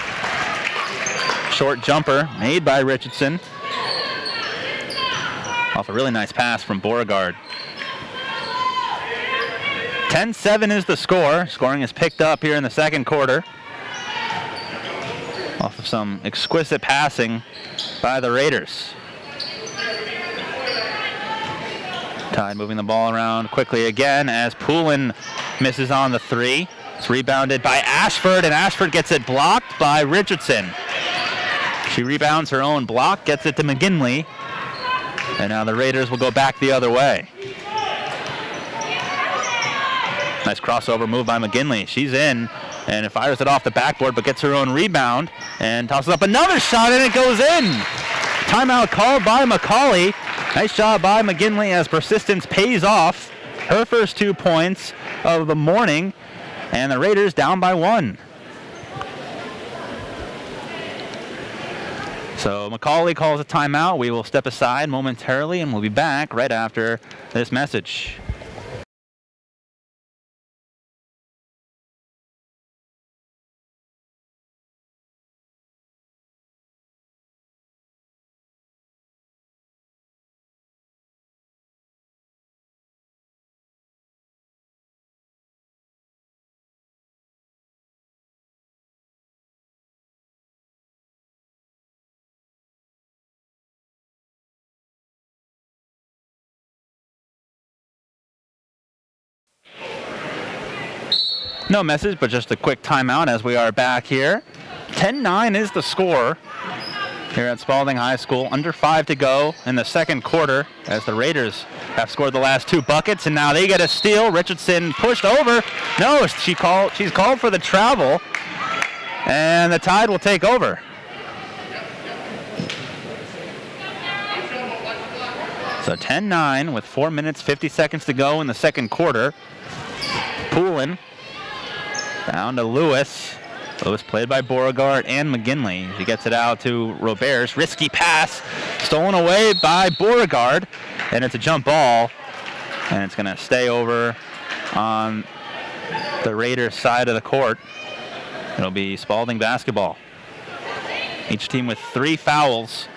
Short jumper made by Richardson. Off a really nice pass from Beauregard. 10-7 is the score. Scoring is picked up here in the second quarter. Off of some exquisite passing by the Raiders. Tide moving the ball around quickly again as Poulin misses on the three. It's rebounded by Ashford, and Ashford gets it blocked by Richardson. She rebounds her own block, gets it to McGinley, and now the Raiders will go back the other way. Nice crossover move by McGinley. She's in, and it fires it off the backboard, but gets her own rebound, and tosses up another shot, and it goes in. Timeout called by McCauley. Nice job by McGinley as persistence pays off. Her first 2 points of the morning, and the Raiders down by 1. So McCauley calls a timeout. We will step aside momentarily, and we'll be back right after this message. No message, but just a quick timeout as we are back here. 10-9 is the score. here at Spaulding High School. Under 5 to go in the second quarter as the Raiders have scored the last 2 buckets, and now they get a steal. Richardson pushed over. No, she's called for the travel, and the Tide will take over. So 10-9 with 4 minutes, 50 seconds to go in the second quarter. Poulin down to Lewis. Lewis played by Beauregard and McGinley. She gets it out to Roberts. Risky pass stolen away by Beauregard, and it's a jump ball, and it's going to stay over on the Raiders side of the court. It'll be Spaulding basketball. Each team with 3 fouls.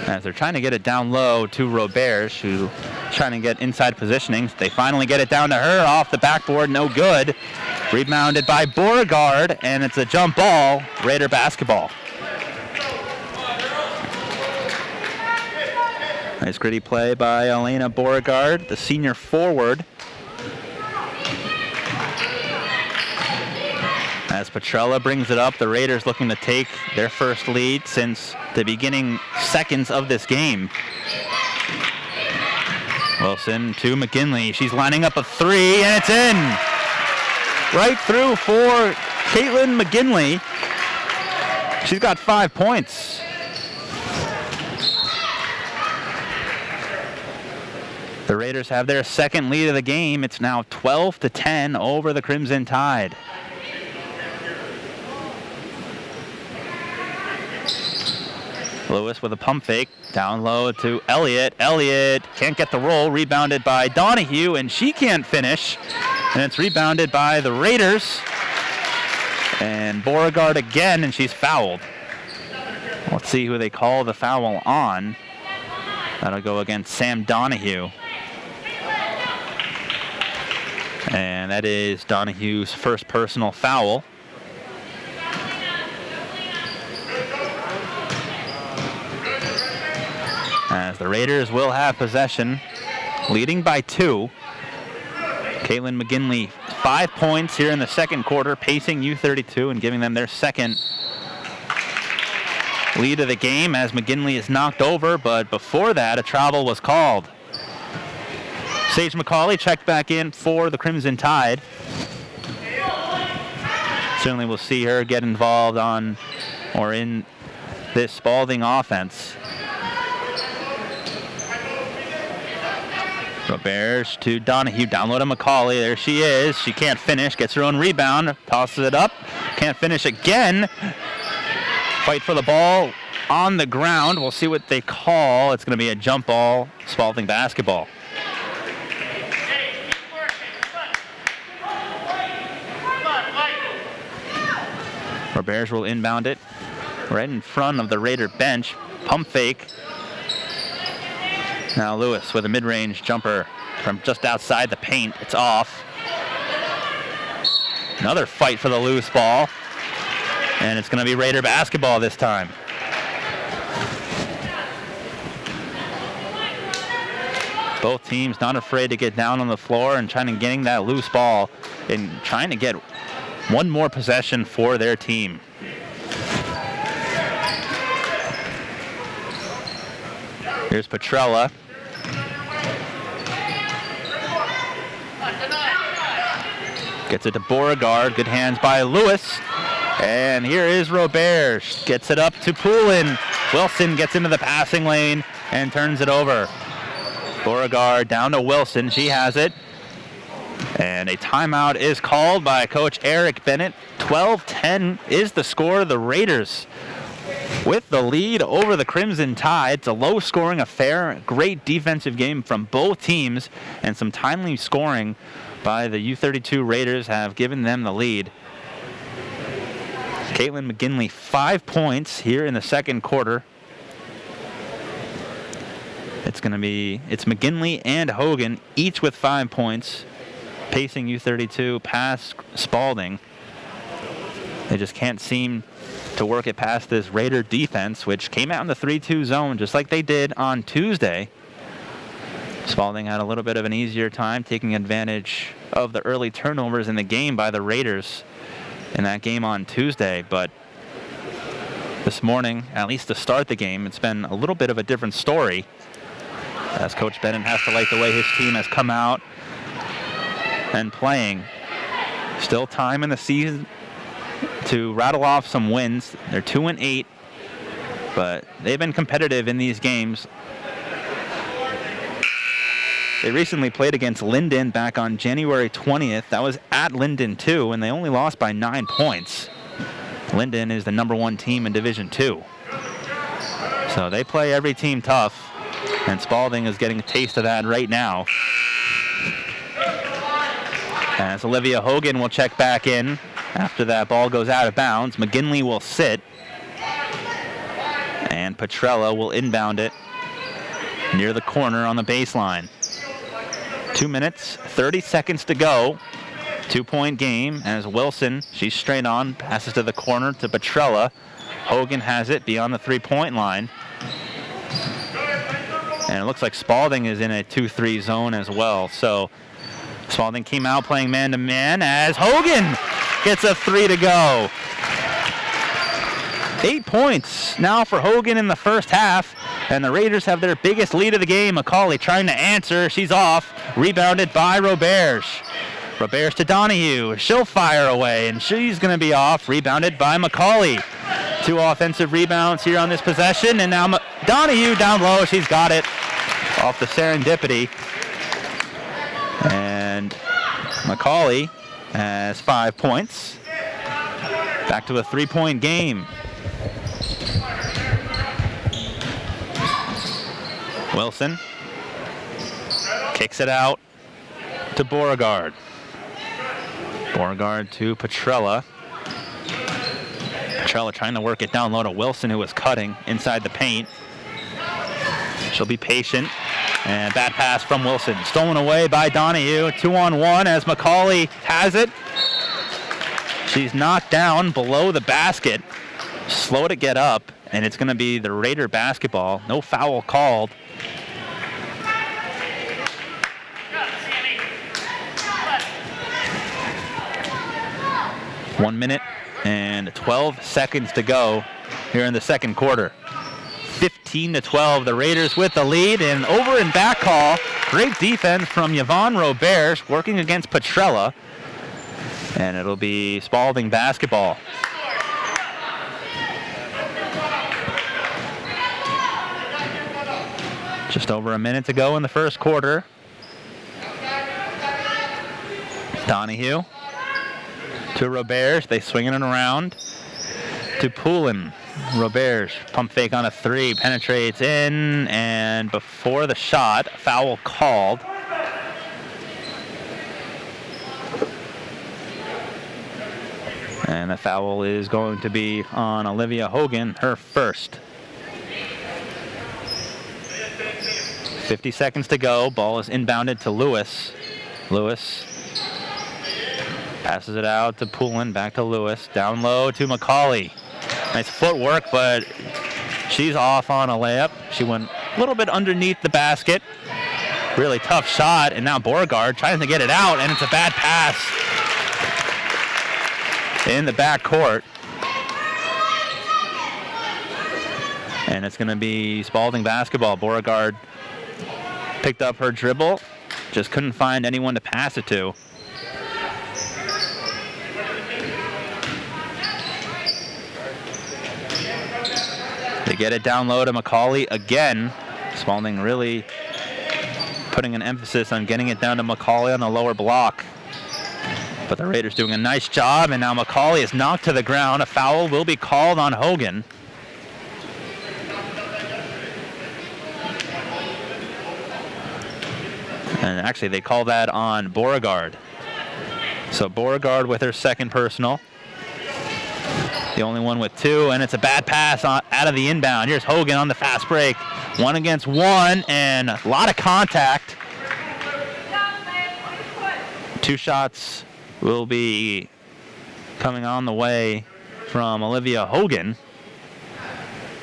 As they're trying to get it down low to Roberts, who's trying to get inside positioning. They finally get it down to her off the backboard, no good. Rebounded by Beauregard, and it's a jump ball, Raider basketball. Nice gritty play by Elena Beauregard, the senior forward. As Petrella brings it up, the Raiders looking to take their first lead since the beginning seconds of this game. Wilson to McGinley. She's lining up a 3, and it's in. Right through for Caitlin McGinley. She's got 5 points. The Raiders have their second lead of the game. It's now 12-10 over the Crimson Tide. Lewis with a pump fake, down low to Elliott. Elliott can't get the roll, rebounded by Donahue, and she can't finish. And it's rebounded by the Raiders. And Beauregard again, and she's fouled. Let's see who they call the foul on. That'll go against Sam Donahue. And that is Donahue's first personal foul. As the Raiders will have possession, leading by 2. Caitlin McGinley, 5 points here in the second quarter, pacing U32 and giving them their second lead of the game as McGinley is knocked over, but before that, a travel was called. Sage McCauley checked back in for the Crimson Tide. Certainly we'll see her get involved on or in this Spaulding offense. Roberts to Donahue, down low to McCauley. There she is. She can't finish, gets her own rebound, tosses it up, can't finish again. Fight for the ball on the ground. We'll see what they call. It's going to be a jump ball, Spaulding basketball. Roberts will inbound it right in front of the Raider bench. Pump fake. Now Lewis with a mid-range jumper from just outside the paint. It's off. Another fight for the loose ball. And it's going to be Raider basketball this time. Both teams not afraid to get down on the floor and trying to getting that loose ball and trying to get one more possession for their team. Here's Petrella. Gets it to Beauregard. Good hands by Lewis. And here is Roberts. Gets it up to Poulin. Wilson gets into the passing lane and turns it over. Beauregard down to Wilson. She has it. And a timeout is called by Coach Eric Bennett. 12-10 is the score. The Raiders with the lead over the Crimson Tide. It's a low-scoring affair. Great defensive game from both teams. And some timely scoring by the U32 Raiders have given them the lead. Caitlin McGinley, 5 points here in the second quarter. It's McGinley and Hogan, each with 5 points, pacing U32 past Spaulding. They just can't seem to work it past this Raider defense, which came out in the 3-2 zone just like they did on Tuesday. Spaulding had a little bit of an easier time taking advantage of the early turnovers in the game by the Raiders in that game on Tuesday, but this morning, at least to start the game, it's been a little bit of a different story as Coach Bennett has to like the way his team has come out and playing. Still time in the season to rattle off some wins. They're 2-8, but they've been competitive in these games. They recently played against Linden back on January 20th. That was at Linden too, and they only lost by 9 points. Linden is the #1 team in Division II. So they play every team tough, and Spaulding is getting a taste of that right now. As Olivia Hogan will check back in after that ball goes out of bounds. McGinley will sit, and Petrella will inbound it near the corner on the baseline. 2 minutes, 30 seconds to go. 2-point game as Wilson, she's straight on, passes to the corner to Petrella. Hogan has it beyond the 3-point line. And it looks like Spaulding is in a 2-3 zone as well. So Spaulding came out playing man-to-man as Hogan gets a 3 to go. 8 points now for Hogan in the first half. And the Raiders have their biggest lead of the game. McCauley trying to answer. She's off. Rebounded by Roberge. Roberge to Donahue. She'll fire away, and she's going to be off. Rebounded by McCauley. 2 offensive rebounds here on this possession. And now Donahue down low. She's got it off the serendipity. And McCauley has 5 points. Back to a 3-point game. Wilson kicks it out to Beauregard. Beauregard to Petrella. Petrella trying to work it down low to Wilson, who was cutting inside the paint. She'll be patient. And bad pass from Wilson. Stolen away by Donahue. 2-on-1 as McCauley has it. She's knocked down below the basket. Slow to get up. And it's going to be the Raider basketball. No foul called. One minute and 12 seconds to go here in the second quarter. 15-12, the Raiders with the lead, and over and back call. Great defense from Yvonne Roberge working against Petrella, and it'll be Spaulding basketball. Just over a minute to go in the first quarter. Donahue to Roberge. They swing it around to Poulin. Roberge, pump fake on a 3, penetrates in, and before the shot, foul called. And the foul is going to be on Olivia Hogan, her first. 50 seconds to go. Ball is inbounded to Lewis. Lewis passes it out to Poulin, back to Lewis. Down low to McCauley. Nice footwork, but she's off on a layup. She went a little bit underneath the basket. Really tough shot, and now Beauregard trying to get it out, and it's a bad pass in the backcourt. And it's going to be Spaulding basketball. Beauregard picked up her dribble, just couldn't find anyone to pass it to. They get it down low to McCauley again. Spaulding really putting an emphasis on getting it down to McCauley on the lower block. But the Raiders doing a nice job, and now McCauley is knocked to the ground. A foul will be called on Hogan. And actually, they call that on Beauregard. So Beauregard with her second personal. The only one with 2, and it's a bad pass out of the inbound. Here's Hogan on the fast break. 1 against 1, and a lot of contact. 2 shots will be coming on the way from Olivia Hogan.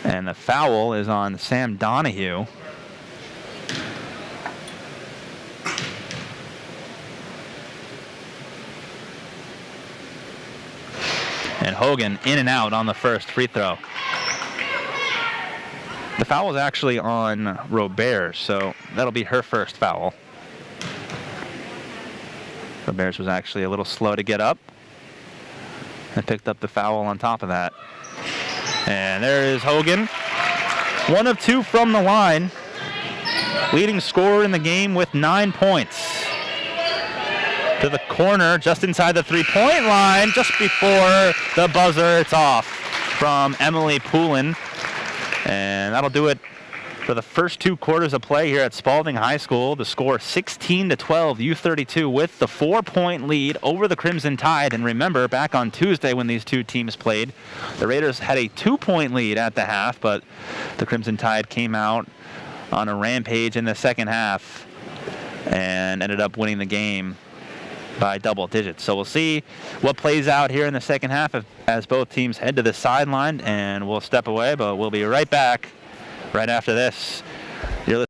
And the foul is on Sam Donahue. And Hogan in and out on the first free throw. The foul was actually on Robert, so that'll be her first foul. Robert was actually a little slow to get up and picked up the foul on top of that. And there is Hogan. 1 of 2 from the line. Leading scorer in the game with 9 points. To the corner, just inside the three-point line, just before the buzzer. It's off from Emily Poulin. And that'll do it for the first 2 quarters of play here at Spaulding High School. The score 16-12, U32 with the 4-point lead over the Crimson Tide. And remember, back on Tuesday when these two teams played, the Raiders had a 2-point lead at the half, but the Crimson Tide came out on a rampage in the second half and ended up winning the game by double digits. So we'll see what plays out here in the second half as both teams head to the sideline, and we'll step away, but we'll be right back right after this. You're listening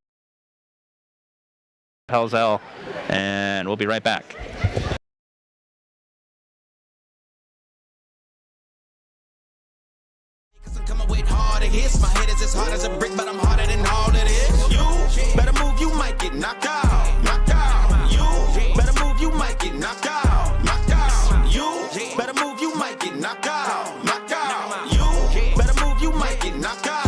to Pelzel, and we'll be right back. My head is as hard as a brick, but I'm harder than all it is. You better move, you might get knocked out. Knocked out. You better move, you might get knocked out. Knocked out. You better move, you might get knocked out. Knocked out. You better move, you might get knocked out.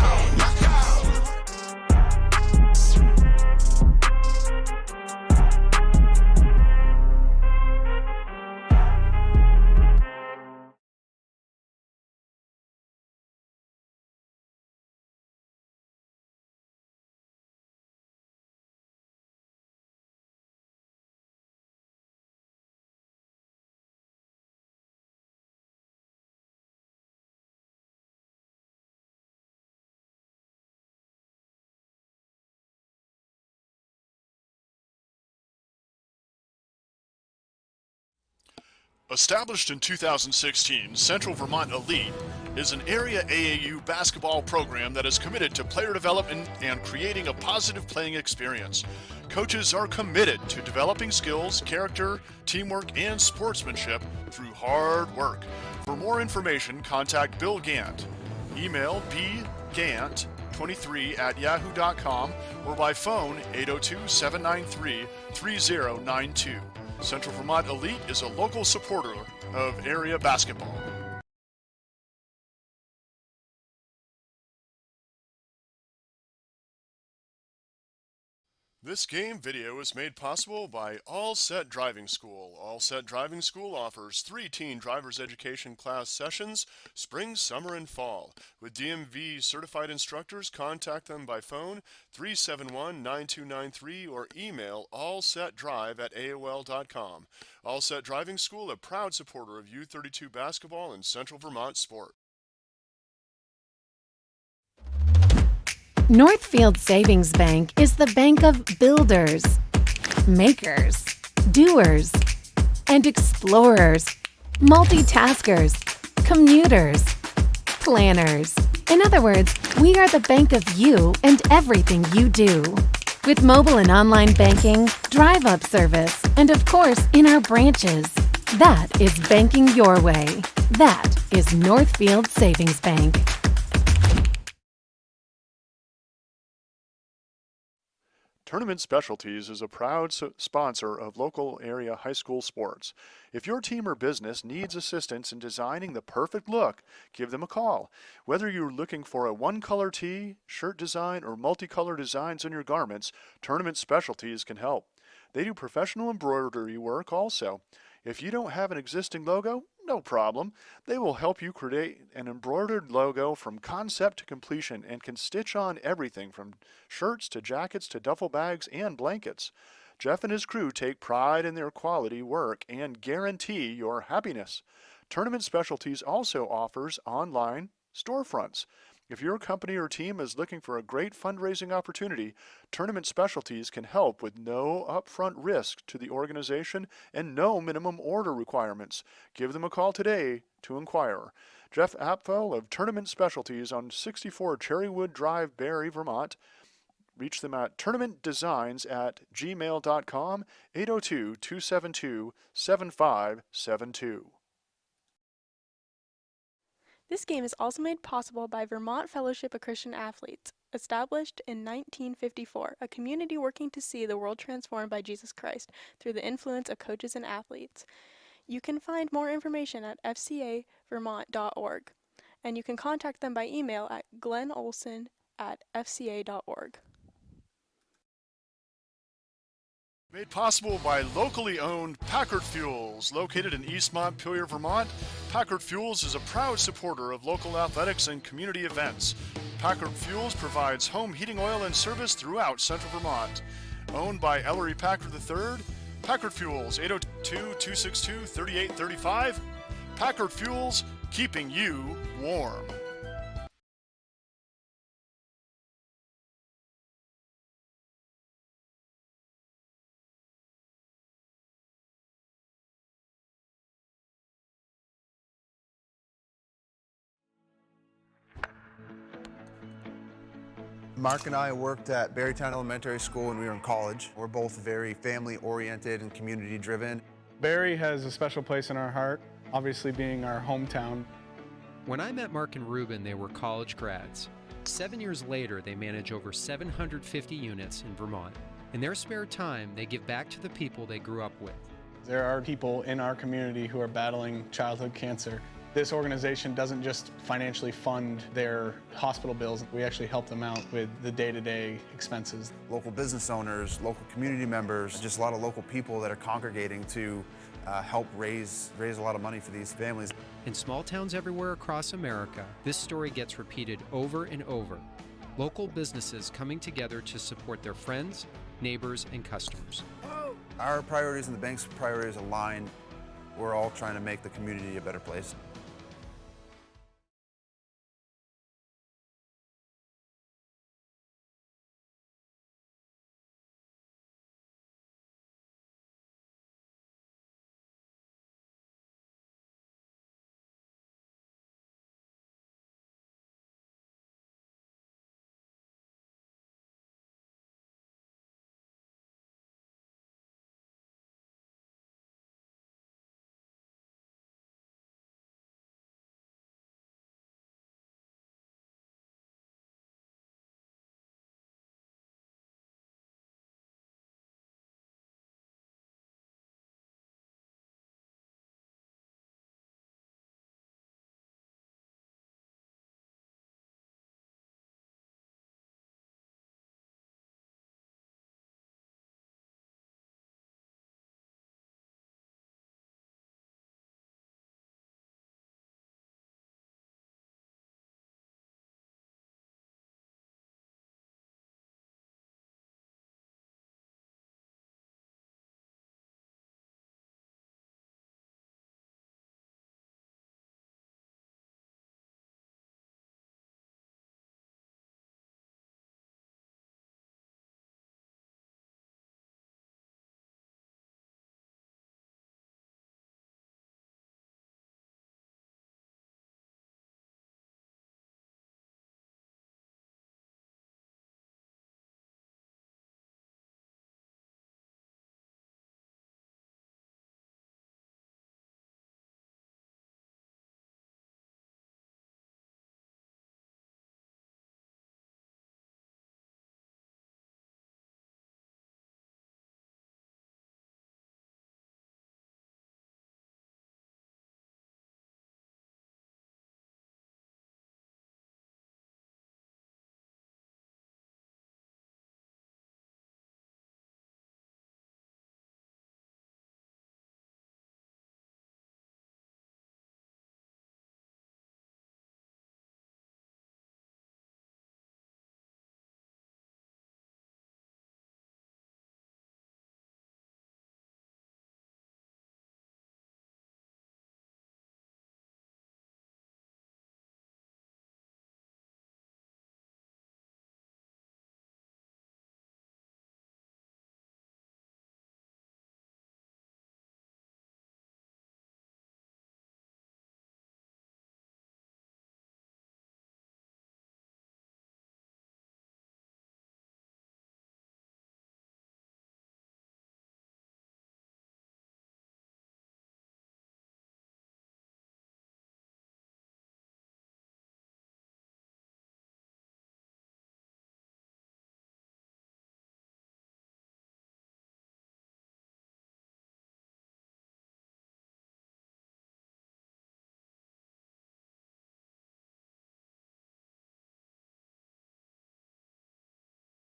Established in 2016, Central Vermont Elite is an area AAU basketball program that is committed to player development and creating a positive playing experience. Coaches are committed to developing skills, character, teamwork, and sportsmanship through hard work. For more information, contact Bill Gant. Email bgant23@yahoo.com or by phone 802-793-3092. Central Vermont Elite is a local supporter of area basketball. This game video is made possible by All Set Driving School. All Set Driving School offers 3 teen driver's education class sessions, spring, summer, and fall. With DMV certified instructors, contact them by phone 371-9293 or email allsetdrive@aol.com. All Set Driving School, a proud supporter of U32 basketball and Central Vermont sport. Northfield Savings Bank is the bank of builders, makers, doers, and explorers, multitaskers, commuters, planners. In other words, we are the bank of you and everything you do. With mobile and online banking, drive-up service, and of course, in our branches. That is banking your way. That is Northfield Savings Bank. Tournament Specialties is a proud sponsor of local area high school sports. If your team or business needs assistance in designing the perfect look, give them a call. Whether you're looking for a one-color tee, shirt design, or multicolor designs on your garments, Tournament Specialties can help. They do professional embroidery work also. If you don't have an existing logo, no problem. They will help you create an embroidered logo from concept to completion and can stitch on everything from shirts to jackets to duffel bags and blankets. Jeff and his crew take pride in their quality work and guarantee your happiness. Tournament Specialties also offers online storefronts. If your company or team is looking for a great fundraising opportunity, Tournament Specialties can help with no upfront risk to the organization and no minimum order requirements. Give them a call today to inquire. Jeff Apfel of Tournament Specialties on 64 Cherrywood Drive, Barre, Vermont. Reach them at tournamentdesigns@gmail.com, 802-272-7572. This game is also made possible by Vermont Fellowship of Christian Athletes, established in 1954, a community working to see the world transformed by Jesus Christ through the influence of coaches and athletes. You can find more information at fcavermont.org, and you can contact them by email at glennolson@fca.org. Made possible by locally owned Packard Fuels, located in East Montpelier, Vermont. Packard Fuels is a proud supporter of local athletics and community events. Packard Fuels provides home heating oil and service throughout central Vermont. Owned by Ellery Packard III, Packard Fuels, 802-262-3835. Packard Fuels, keeping you warm. Mark and I worked at Berrytown Elementary School when we were in college. We're both very family-oriented and community-driven. Barry has a special place in our heart, obviously being our hometown. When I met Mark and Ruben, they were college grads. 7 years later, they manage over 750 units in Vermont. In their spare time, they give back to the people they grew up with. There are people in our community who are battling childhood cancer. This organization doesn't just financially fund their hospital bills. We actually help them out with the day-to-day expenses. Local business owners, local community members, just a lot of local people that are congregating to help raise a lot of money for these families. In small towns everywhere across America, this story gets repeated over and over. Local businesses coming together to support their friends, neighbors, and customers. Our priorities and the bank's priorities align. We're all trying to make the community a better place.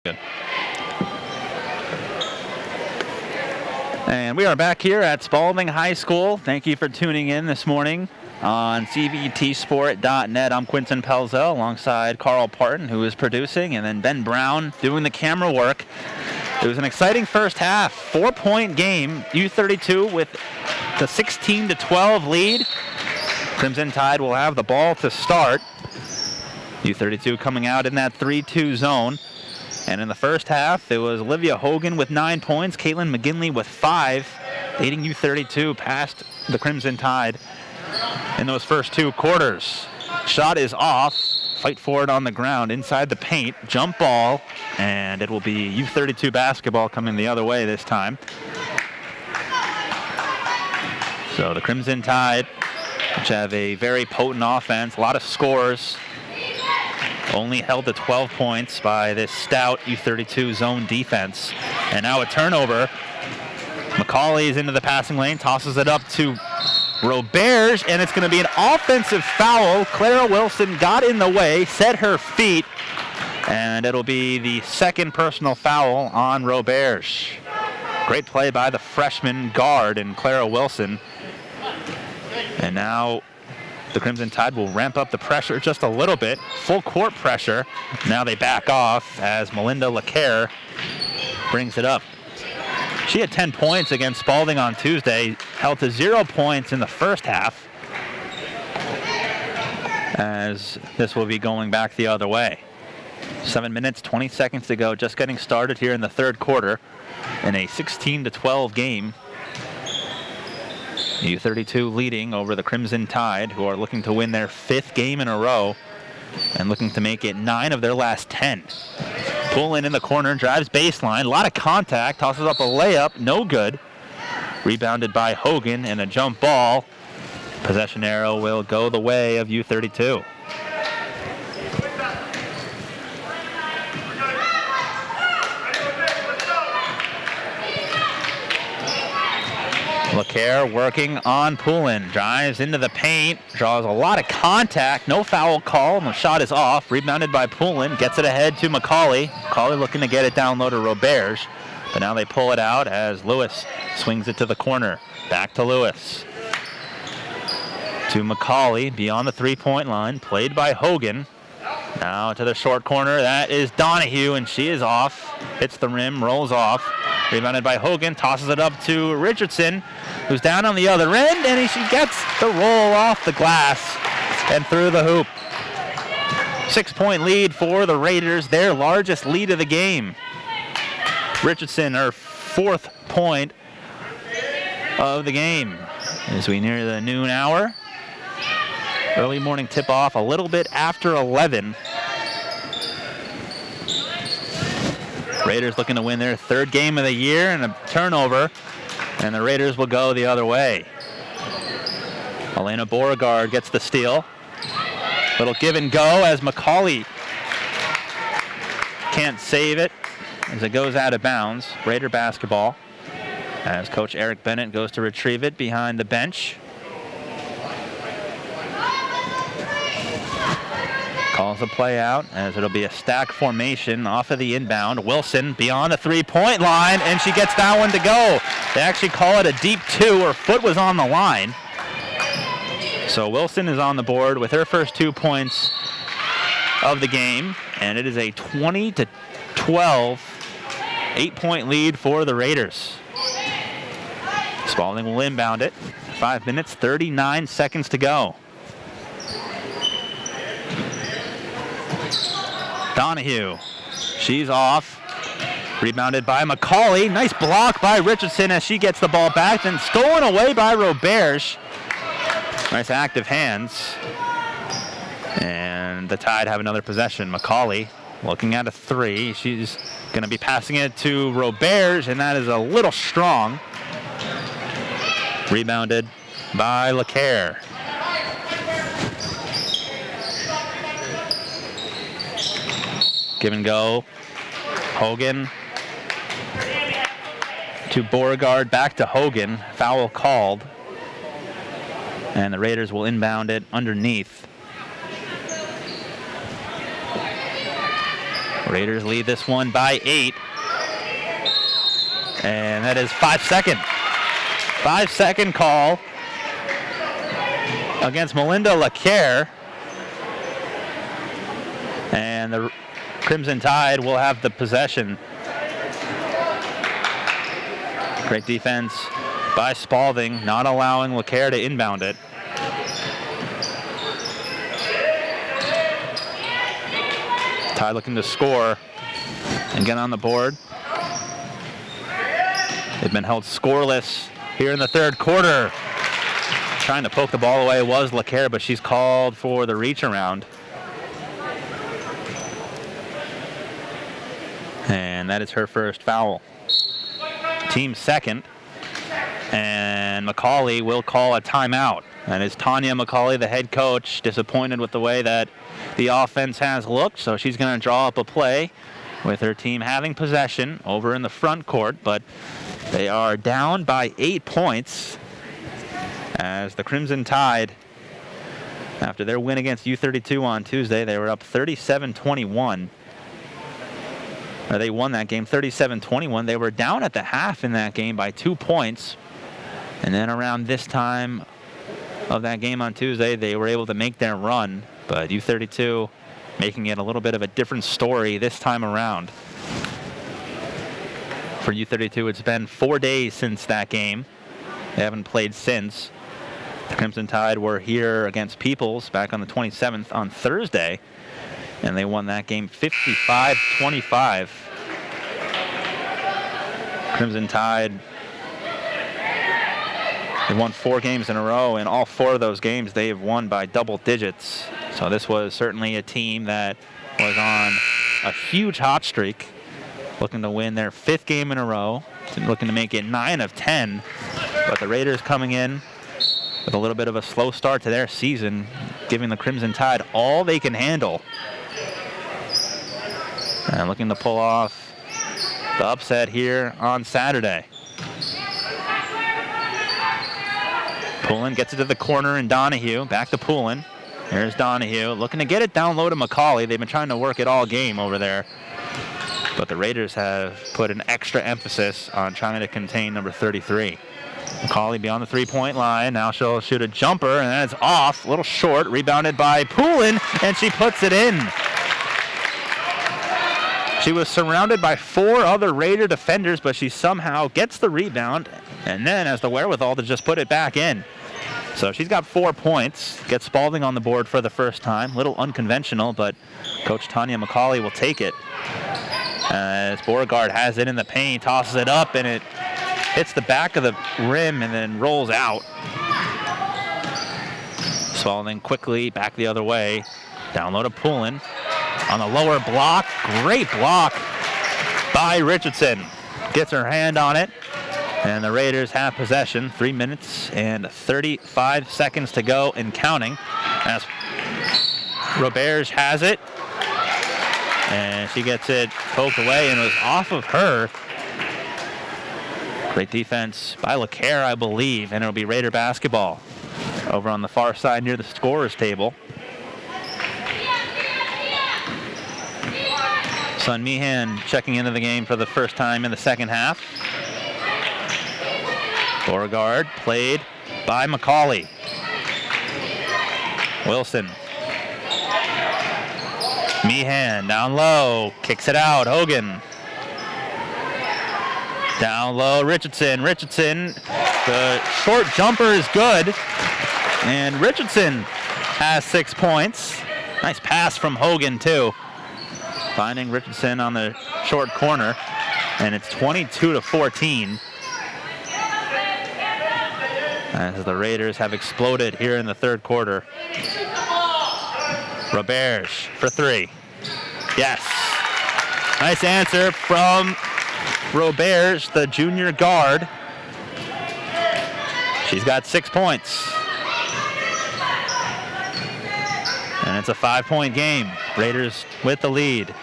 Good. And we are back here at Spaulding High School. Thank you for tuning in this morning on cvtsport.net. I'm Quinton Pelzel alongside Carl Parton, who is producing, and then Ben Brown doing the camera work. It was an exciting first half, 4-point game. U32 with the 16-12 lead. Crimson Tide will have the ball to start. U32 coming out in that 3-2 zone. And in the first half, it was Olivia Hogan with 9 points, Caitlin McGinley with 5, leading U32 past the Crimson Tide in those first 2 quarters. Shot is off. Fight for it on the ground inside the paint. Jump ball, and it will be U32 basketball coming the other way this time. So the Crimson Tide, which have a very potent offense, a lot of scores, only held to 12 points by this stout U32 zone defense. And now a turnover. McCauley is into the passing lane, tosses it up to Roberge, and it's going to be an offensive foul. Clara Wilson got in the way, set her feet, and it'll be the second personal foul on Roberge. Great play by the freshman guard and Clara Wilson. And now the Crimson Tide will ramp up the pressure just a little bit. Full court pressure. Now they back off as Melinda LeCaire brings it up. She had 10 points against Spaulding on Tuesday, held to 0 points in the first half, as this will be going back the other way. 7 minutes, 20 seconds to go, just getting started here in the third quarter in a 16-12 game. U32 leading over the Crimson Tide, who are looking to win their 5th game in a row and looking to make it 9 of their last 10. Poulin in the corner, drives baseline, a lot of contact, tosses up a layup, no good. Rebounded by Hogan and a jump ball. Possession arrow will go the way of U32. LeCaire working on Poulin, drives into the paint, draws a lot of contact, no foul call, and the shot is off. Rebounded by Poulin, gets it ahead to McCauley. McCauley looking to get it down low to Roberge, but now they pull it out as Lewis swings it to the corner. Back to Lewis. To McCauley, beyond the three-point line, played by Hogan. Now to the short corner, that is Donahue, and she is off. Hits the rim, rolls off. Rebounded by Hogan, tosses it up to Richardson, who's down on the other end, and she gets the roll off the glass and through the hoop. 6-point lead for the Raiders, their largest lead of the game. Richardson, her 4th point of the game. As we near the noon hour, early morning tip-off, a little bit after 11. Raiders looking to win their 3rd game of the year, and a turnover, and the Raiders will go the other way. Elena Beauregard gets the steal. Little give and go as McCauley can't save it as it goes out of bounds. Raider basketball as Coach Eric Bennett goes to retrieve it behind the bench. Calls the play out as it'll be a stack formation off of the inbound. Wilson beyond the 3-point line, and she gets that one to go. They actually call it a deep 2. Her foot was on the line. So Wilson is on the board with her first 2 points of the game, and it is a 20-12 8-point lead for the Raiders. Spaulding will inbound it. 5 minutes, 39 seconds to go. Donahue, she's off. Rebounded by McCauley. Nice block by Richardson as she gets the ball back, then stolen away by Roberge. Nice active hands. And the Tide have another possession. McCauley looking at a 3. She's going to be passing it to Roberge, and that is a little strong. Rebounded by LeCaire. Give and go. Hogan to Beauregard, back to Hogan. Foul called. And the Raiders will inbound it underneath. Raiders lead this one by 8. And that is 5-second. 5-second call against Melinda LeCaire. And the Crimson Tide will have the possession. Great defense by Spaulding, not allowing LeCaire to inbound it. Tide looking to score and get on the board. They've been held scoreless here in the third quarter. Trying to poke the ball away was LeCaire, but she's called for the reach around. And that is her first foul. Team second. And McCauley will call a timeout. That is Tanya McCauley, the head coach, disappointed with the way that the offense has looked. So she's going to draw up a play with her team having possession over in the front court. But they are down by 8 points as the Crimson Tide, after their win against U32 on Tuesday, they were up 37-21. They won that game 37-21. They were down at the half in that game by 2 points. And then around this time of that game on Tuesday, they were able to make their run. But U32 making it a little bit of a different story this time around. For U32, it's been 4 days since that game. They haven't played since. The Crimson Tide were here against Peoples back on the 27th on Thursday, and they won that game 55-25. Crimson Tide, they won 4 games in a row, and all 4 of those games they have won by double digits. So this was certainly a team that was on a huge hot streak, looking to win their 5th game in a row, looking to make it 9 of 10. But the Raiders coming in with a little bit of a slow start to their season, giving the Crimson Tide all they can handle. And looking to pull off the upset here on Saturday. Poulin gets it to the corner, and Donahue back to Poulin. Here's Donahue looking to get it down low to McCauley. They've been trying to work it all game over there. But the Raiders have put an extra emphasis on trying to contain number 33. McCauley beyond the three-point line. Now she'll shoot a jumper, and that's off. A little short. Rebounded by Poulin, and she puts it in. She was surrounded by 4 other Raider defenders, but she somehow gets the rebound and then has the wherewithal to just put it back in. So she's got 4 points. Gets Spaulding on the board for the first time. Little unconventional, but Coach Tanya McCauley will take it. As Beauregard has it in the paint, tosses it up, and it hits the back of the rim and then rolls out. Spaulding quickly back the other way. Down low to Poulin. On the lower block. Great block by Richardson. Gets her hand on it. And the Raiders have possession. 3 minutes and 35 seconds to go and counting. As Roberge has it. And she gets it poked away, and it was off of her. Great defense by LeCaire, I believe, and it'll be Raider basketball over on the far side near the scorer's table. Sun Meehan checking into the game for the first time in the second half. Beauregard played by McCauley. Wilson. Meehan down low, kicks it out. Hogan. Down low, Richardson. Richardson, the short jumper is good. And Richardson has 6 points. Nice pass from Hogan, too. Finding Richardson on the short corner. And it's 22-14. As the Raiders have exploded here in the third quarter. Roberge for 3. Yes. Nice answer from Roberge, the junior guard. She's got 6 points. And it's a 5-point game. Raiders with the lead.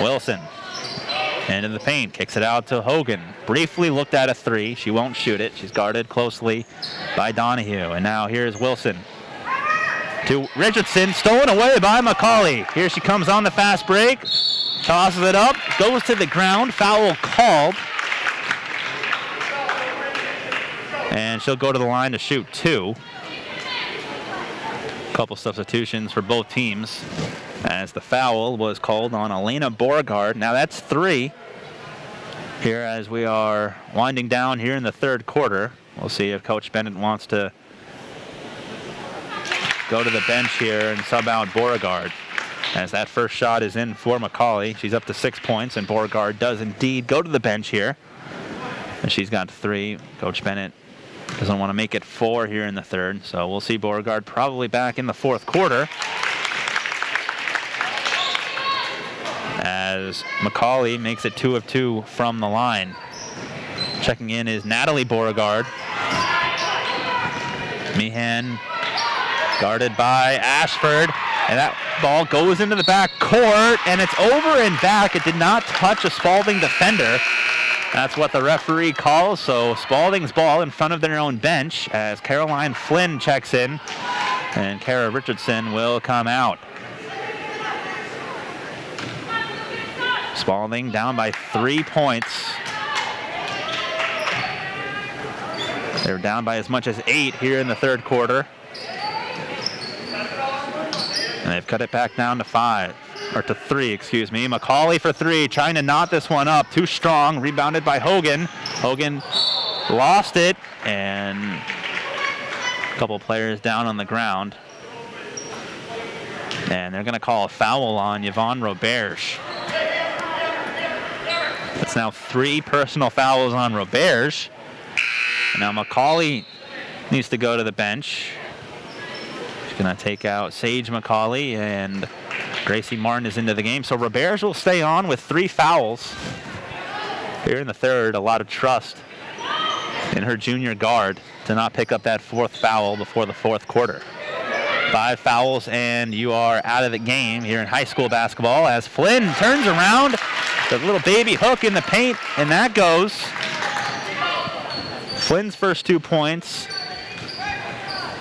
Wilson into the paint, kicks it out to Hogan. Briefly looked at a 3. She won't shoot it. She's guarded closely by Donahue. And now here's Wilson. to Richardson, stolen away by McCauley. Here she comes on the fast break, tosses it up, goes to the ground, foul called. And she'll go to the line to shoot 2. Couple substitutions for both teams as the foul was called on Elena Beauregard. Now that's 3 here as we are winding down here in the third quarter. We'll see if Coach Bennett wants to go to the bench here and sub out Beauregard, as that first shot is in for McCauley. She's up to 6 points, and Beauregard does indeed go to the bench here. And she's got 3. Coach Bennett doesn't want to make it 4 here in the third, so we'll see Beauregard probably back in the fourth quarter, as McCauley makes it 2 of 2 from the line. Checking in is Natalie Beauregard. Meehan guarded by Ashford, and that ball goes into the back court, and it's over and back. It did not touch a Spaulding defender. That's what the referee calls, so Spaulding's ball in front of their own bench as Caroline Flynn checks in, and Kara Richardson will come out. Spaulding down by 3 points. They're down by as much as 8 here in the third quarter. And they've cut it back down to 3, excuse me. McCauley for 3, trying to knot this one up. Too strong, rebounded by Hogan. Hogan lost it, and a couple players down on the ground. And they're gonna call a foul on Yvonne Roberge. It's now 3 personal fouls on Roberge. Now McCauley needs to go to the bench. She's gonna take out Sage McCauley, and Gracie Martin is into the game. So Roberge will stay on with 3 fouls here in the third. A lot of trust in her junior guard to not pick up that 4th foul before the fourth quarter. 5 fouls and you are out of the game here in high school basketball, as Flynn turns around, the little baby hook in the paint, and that goes. Flynn's first 2 points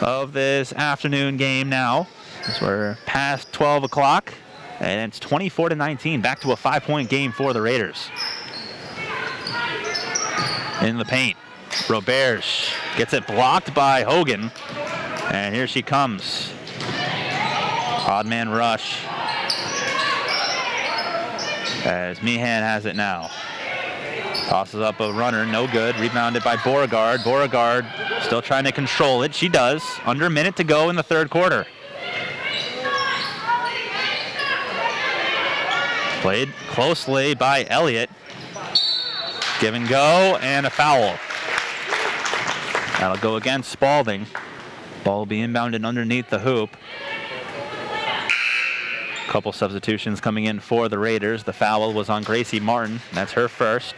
of this afternoon game now, as we're past 12 o'clock, and it's 24-19, back to a 5-point game for the Raiders. In the paint, Roberge gets it blocked by Hogan, and here she comes. Odd man rush as Meehan has it now. Tosses up a runner, no good. Rebounded by Beauregard. Beauregard still trying to control it. She does. Under a minute to go in the third quarter. Played closely by Elliott. Give and go, and a foul. That'll go against Spaulding. Ball will be inbounded underneath the hoop. Couple substitutions coming in for the Raiders. The foul was on Gracie Martin. That's her first.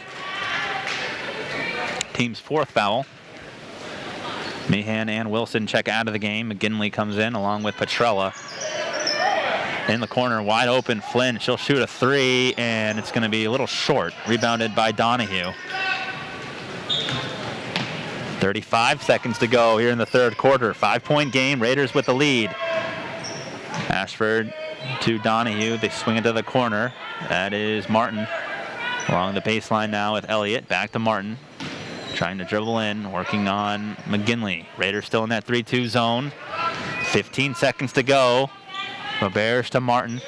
Team's 4th foul. Meehan and Wilson check out of the game. McGinley comes in along with Petrella. In the corner, wide open, Flynn. She'll shoot a 3, and it's going to be a little short. Rebounded by Donahue. 35 seconds to go here in the third quarter. 5-point game, Raiders with the lead. Ashford to Donahue. They swing it to the corner. That is Martin. Along the baseline now with Elliott. Back to Martin. Trying to dribble in, working on McGinley. Raiders still in that 3-2 zone. 15 seconds to go. Roberge to Martin.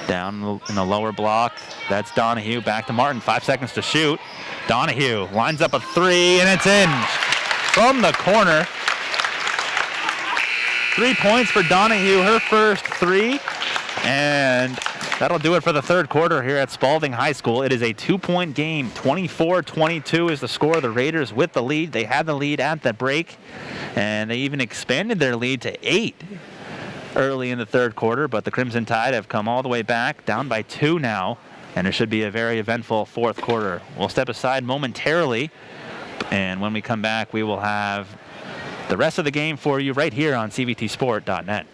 Down in the lower block. That's Donahue. Back to Martin. 5 seconds to shoot. Donahue lines up a 3, and it's in from the corner. 3 points for Donahue, her first 3. And that'll do it for the third quarter here at Spaulding High School. It is a 2-point game. 24-22 is the score. The Raiders with the lead. They had the lead at the break, and they even expanded their lead to 8 early in the third quarter, but the Crimson Tide have come all the way back, down by 2 now, and it should be a very eventful fourth quarter. We'll step aside momentarily, and when we come back, we will have the rest of the game for you right here on cvtsport.net.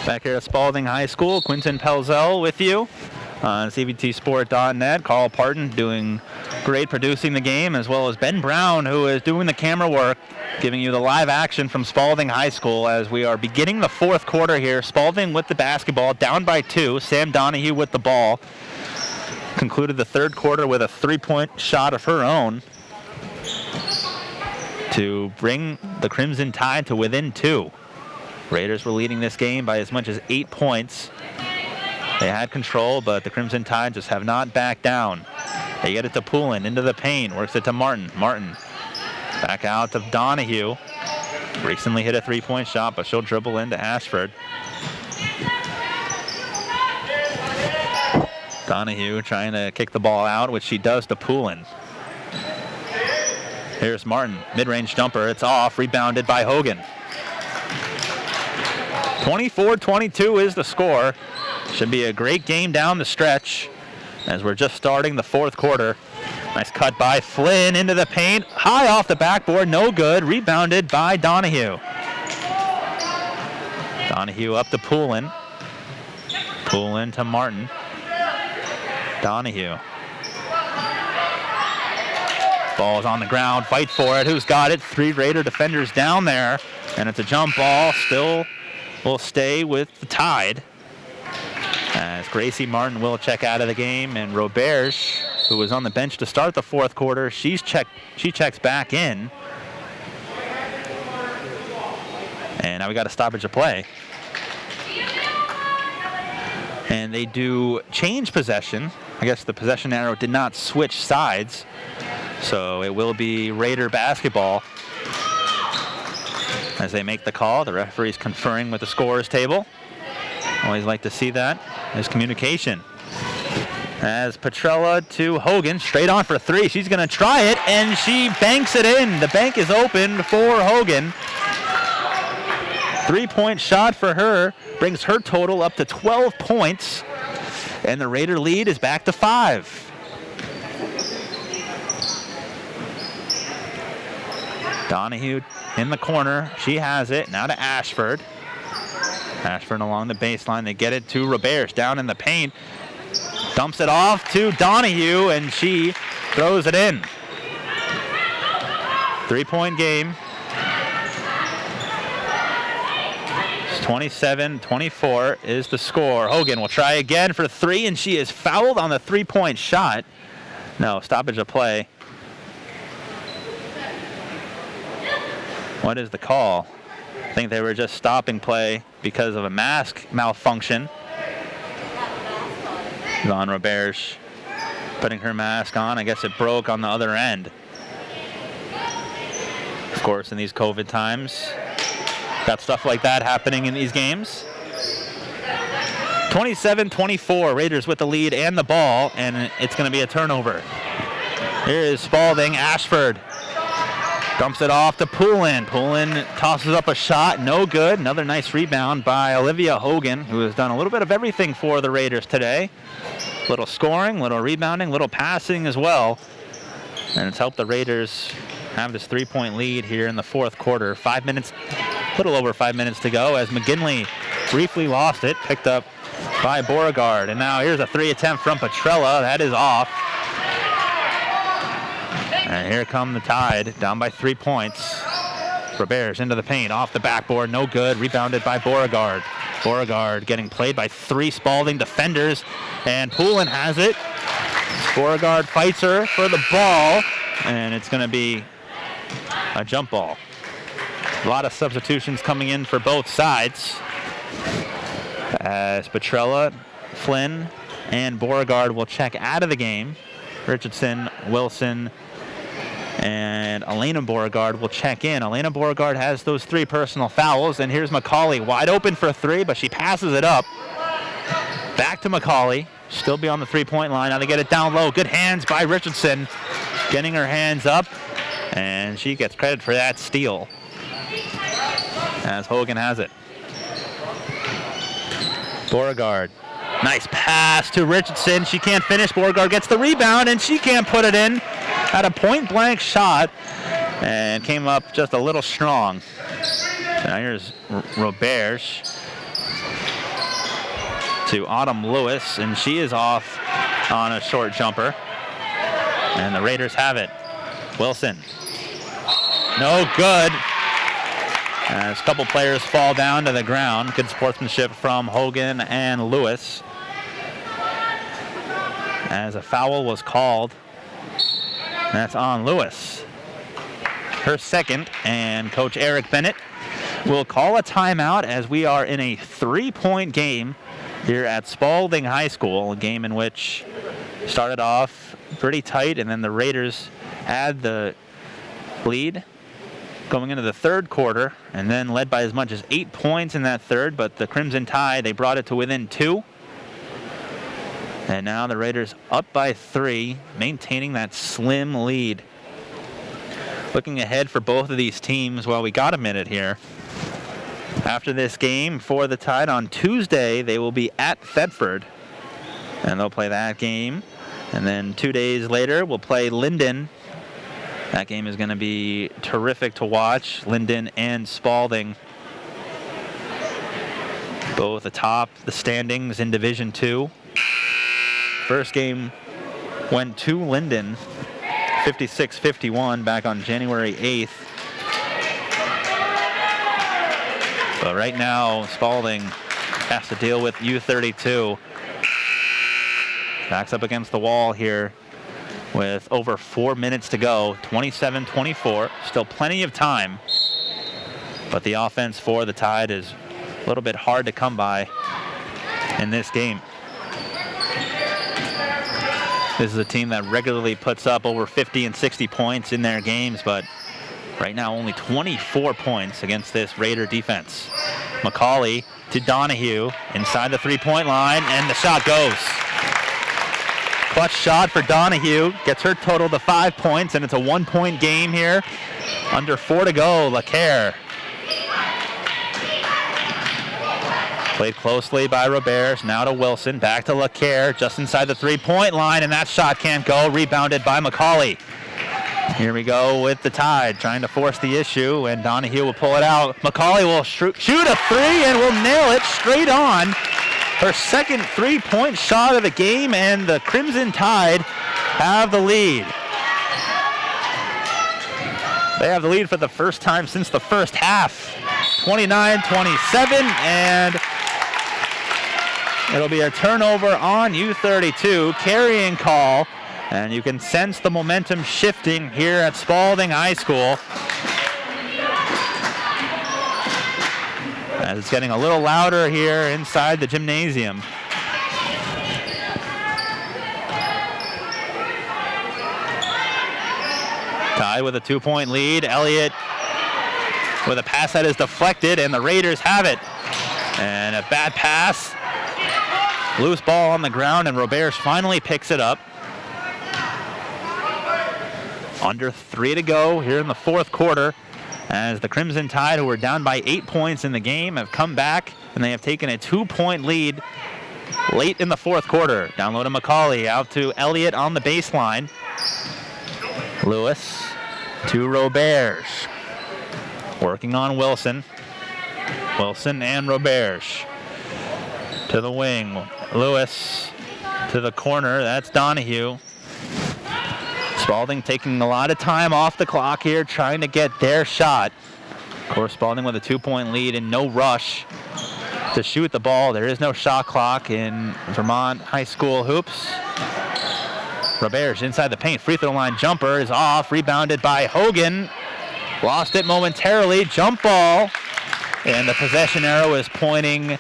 Back here at Spaulding High School, Quinton Pelzel with you on CBTsport.net. Carl Parton doing great producing the game, as well as Ben Brown, who is doing the camera work, giving you the live action from Spaulding High School as we are beginning the fourth quarter here. Spaulding with the basketball, down by 2. Sam Donahue with the ball. Concluded the third quarter with a 3-point shot of her own to bring the Crimson Tide to within 2. Raiders were leading this game by as much as 8 points. They had control, but the Crimson Tide just have not backed down. They get it to Poulin, into the paint, works it to Martin. Martin back out to Donahue. Recently hit a 3-point shot, but she'll dribble into Ashford. Donahue trying to kick the ball out, which she does to Poulin. Here's Martin, mid-range jumper, it's off, rebounded by Hogan. 24-22 is the score. Should be a great game down the stretch as we're just starting the fourth quarter. Nice cut by Flynn into the paint. High off the backboard, no good. Rebounded by Donahue. Donahue up to Poulin. Poulin to Martin. Donahue. Ball's on the ground, fight for it. Who's got it? 3 Raider defenders down there. And it's a jump ball, still will stay with the Tide. As Gracie Martin will check out of the game, and Roberge, who was on the bench to start the fourth quarter, she checks back in. And now we got a stoppage of play. And they do change possession. I guess the possession arrow did not switch sides. So it will be Raider basketball. As they make the call, the referee's conferring with the scorer's table. Always like to see that. There's communication. As Petrella to Hogan, straight on for 3. She's going to try it, and she banks it in. The bank is open for Hogan. 3-point shot for her brings her total up to 12 points, and the Raider lead is back to 5. Donahue in the corner. She has it. Now to Ashford. Ashford along the baseline. They get it to Roberge down in the paint. Dumps it off to Donahue, and she throws it in. 3-point game. It's 27-24 is the score. Hogan will try again for 3, and she is fouled on the 3-point shot. No, stoppage of play. What is the call? I think they were just stopping play because of a mask malfunction. Yvonne Roberge putting her mask on. I guess it broke on the other end. Of course, in these COVID times, got stuff like that happening in these games. 27-24, Raiders with the lead and the ball, and it's going to be a turnover. Here is Spaulding. Ashford dumps it off to Poulin. Poulin tosses up a shot, no good. Another nice rebound by Olivia Hogan, who has done a little bit of everything for the Raiders today. Little scoring, little rebounding, little passing as well. And it's helped the Raiders have this 3-point lead here in the fourth quarter. 5 minutes, a little over 5 minutes to go as McGinley briefly lost it, picked up by Beauregard. And now here's a 3 attempt from Petrella. That is off. And here come the Tide, down by 3 points. Roberge into the paint, off the backboard, no good. Rebounded by Beauregard. Beauregard getting played by 3 Spaulding defenders, and Poulin has it. Beauregard fights her for the ball, and it's going to be a jump ball. A lot of substitutions coming in for both sides, as Petrella, Flynn, and Beauregard will check out of the game. Richardson, Wilson, and Elena Beauregard will check in. Elena Beauregard has those 3 personal fouls, and here's McCauley wide open for 3, but she passes it up. Back to McCauley, still be on the 3-point line. Now they get it down low. Good hands by Richardson, getting her hands up, and she gets credit for that steal as Hogan has it. Beauregard, nice pass to Richardson. She can't finish. Beauregard gets the rebound, and she can't put it in. Had a point-blank shot and came up just a little strong. So now here's Roberge. to Autumn Lewis, and she is off on a short jumper. And the Raiders have it. Wilson. No good. As a couple players fall down to the ground. Good sportsmanship from Hogan and Lewis. As a foul was called. That's on Lewis. Her second, and Coach Eric Bennett will call a timeout as we are in a 3-point game here at Spaulding High School, a game in which started off pretty tight, and then the Raiders add the lead going into the third quarter, and then led by as much as 8 points in that third, but the Crimson Tide, they brought it to within 2. And now the Raiders up by 3, maintaining that slim lead. Looking ahead for both of these teams, well, we got a minute here. After this game for the Tide on Tuesday, they will be at Thetford, and they'll play that game. And then 2 days later, we'll play Linden. That game is going to be terrific to watch. Linden and Spaulding, both atop the standings in Division II. First game went to Linden, 56-51 back on January 8th. But right now, Spaulding has to deal with U32. Backs up against the wall here with over 4 minutes to go, 27-24. Still plenty of time. But the offense for the Tide is a little bit hard to come by in this game. This is a team that regularly puts up over 50 and 60 points in their games, but right now only 24 points against this Raider defense. McCauley to Donahue inside the 3-point line, and the shot goes. Clutch shot for Donahue, gets her total to 5 points, and it's a 1-point game here. Under 4 to go, LaCare. Played closely by Roberts, now to Wilson, back to LaCare, just inside the 3-point line, and that shot can't go, rebounded by McCauley. Here we go with the Tide, trying to force the issue, and Donahue will pull it out. McCauley will shoot a 3 and will nail it straight on. Her second 3-point shot of the game, and the Crimson Tide have the lead. They have the lead for the first time since the first half. 29-27, and it'll be a turnover on U32, carrying call. And you can sense the momentum shifting here at Spaulding High School, as it's getting a little louder here inside the gymnasium. Tide with a 2-point lead. Elliott with a pass that is deflected, and the Raiders have it. And a bad pass. Loose ball on the ground, and Roberts finally picks it up. Under 3 to go here in the fourth quarter, as the Crimson Tide, who were down by 8 points in the game, have come back, and they have taken a 2-point lead late in the fourth quarter. Down low to McCauley, out to Elliott on the baseline. Lewis to Roberts. Working on Wilson. Wilson and Roberts. To the wing. Lewis to the corner. That's Donahue. Spaulding taking a lot of time off the clock here, trying to get their shot. Of course, Spaulding with a 2-point lead and no rush to shoot the ball. There is no shot clock in Vermont High School hoops. Roberts inside the paint. Free throw line jumper is off. Rebounded by Hogan. Lost it momentarily. Jump ball. And the possession arrow is pointing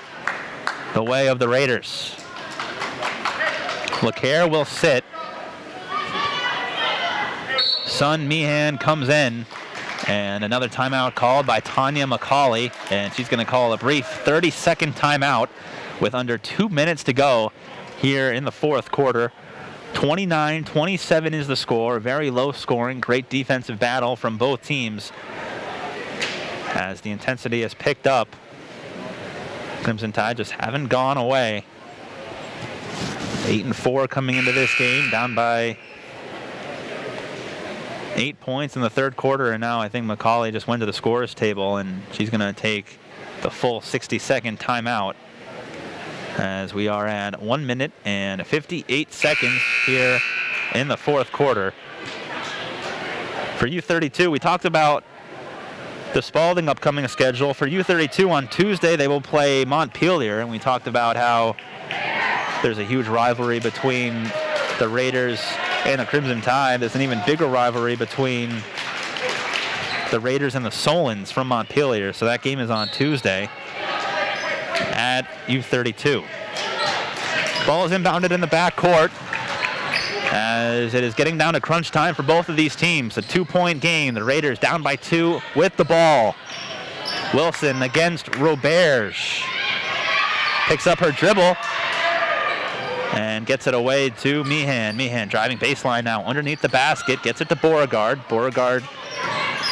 the way of the Raiders. LaCare will sit. Sun Meehan comes in, and another timeout called by Tanya McCauley, and she's going to call a brief 30-second timeout with under 2 minutes to go here in the fourth quarter. 29-27 is the score. Very low scoring, great defensive battle from both teams as the intensity has picked up. Crimson Tide just haven't gone away. 8-4 coming into this game, down by 8 points in the third quarter, and now I think McCauley just went to the scorers table, and she's going to take the full 60-second timeout, as we are at 1 minute and 58 seconds here in the fourth quarter. For U32, we talked about the Spaulding upcoming schedule. For U32 on Tuesday, they will play Montpelier, and we talked about how there's a huge rivalry between the Raiders and the Crimson Tide. There's an even bigger rivalry between the Raiders and the Solons from Montpelier, so that game is on Tuesday at U32. Ball is inbounded in the backcourt as it is getting down to crunch time for both of these teams. A 2-point game. The Raiders down by 2 with the ball. Wilson against Roberge. Picks up her dribble and gets it away to Meehan. Meehan driving baseline now underneath the basket. Gets it to Beauregard. Beauregard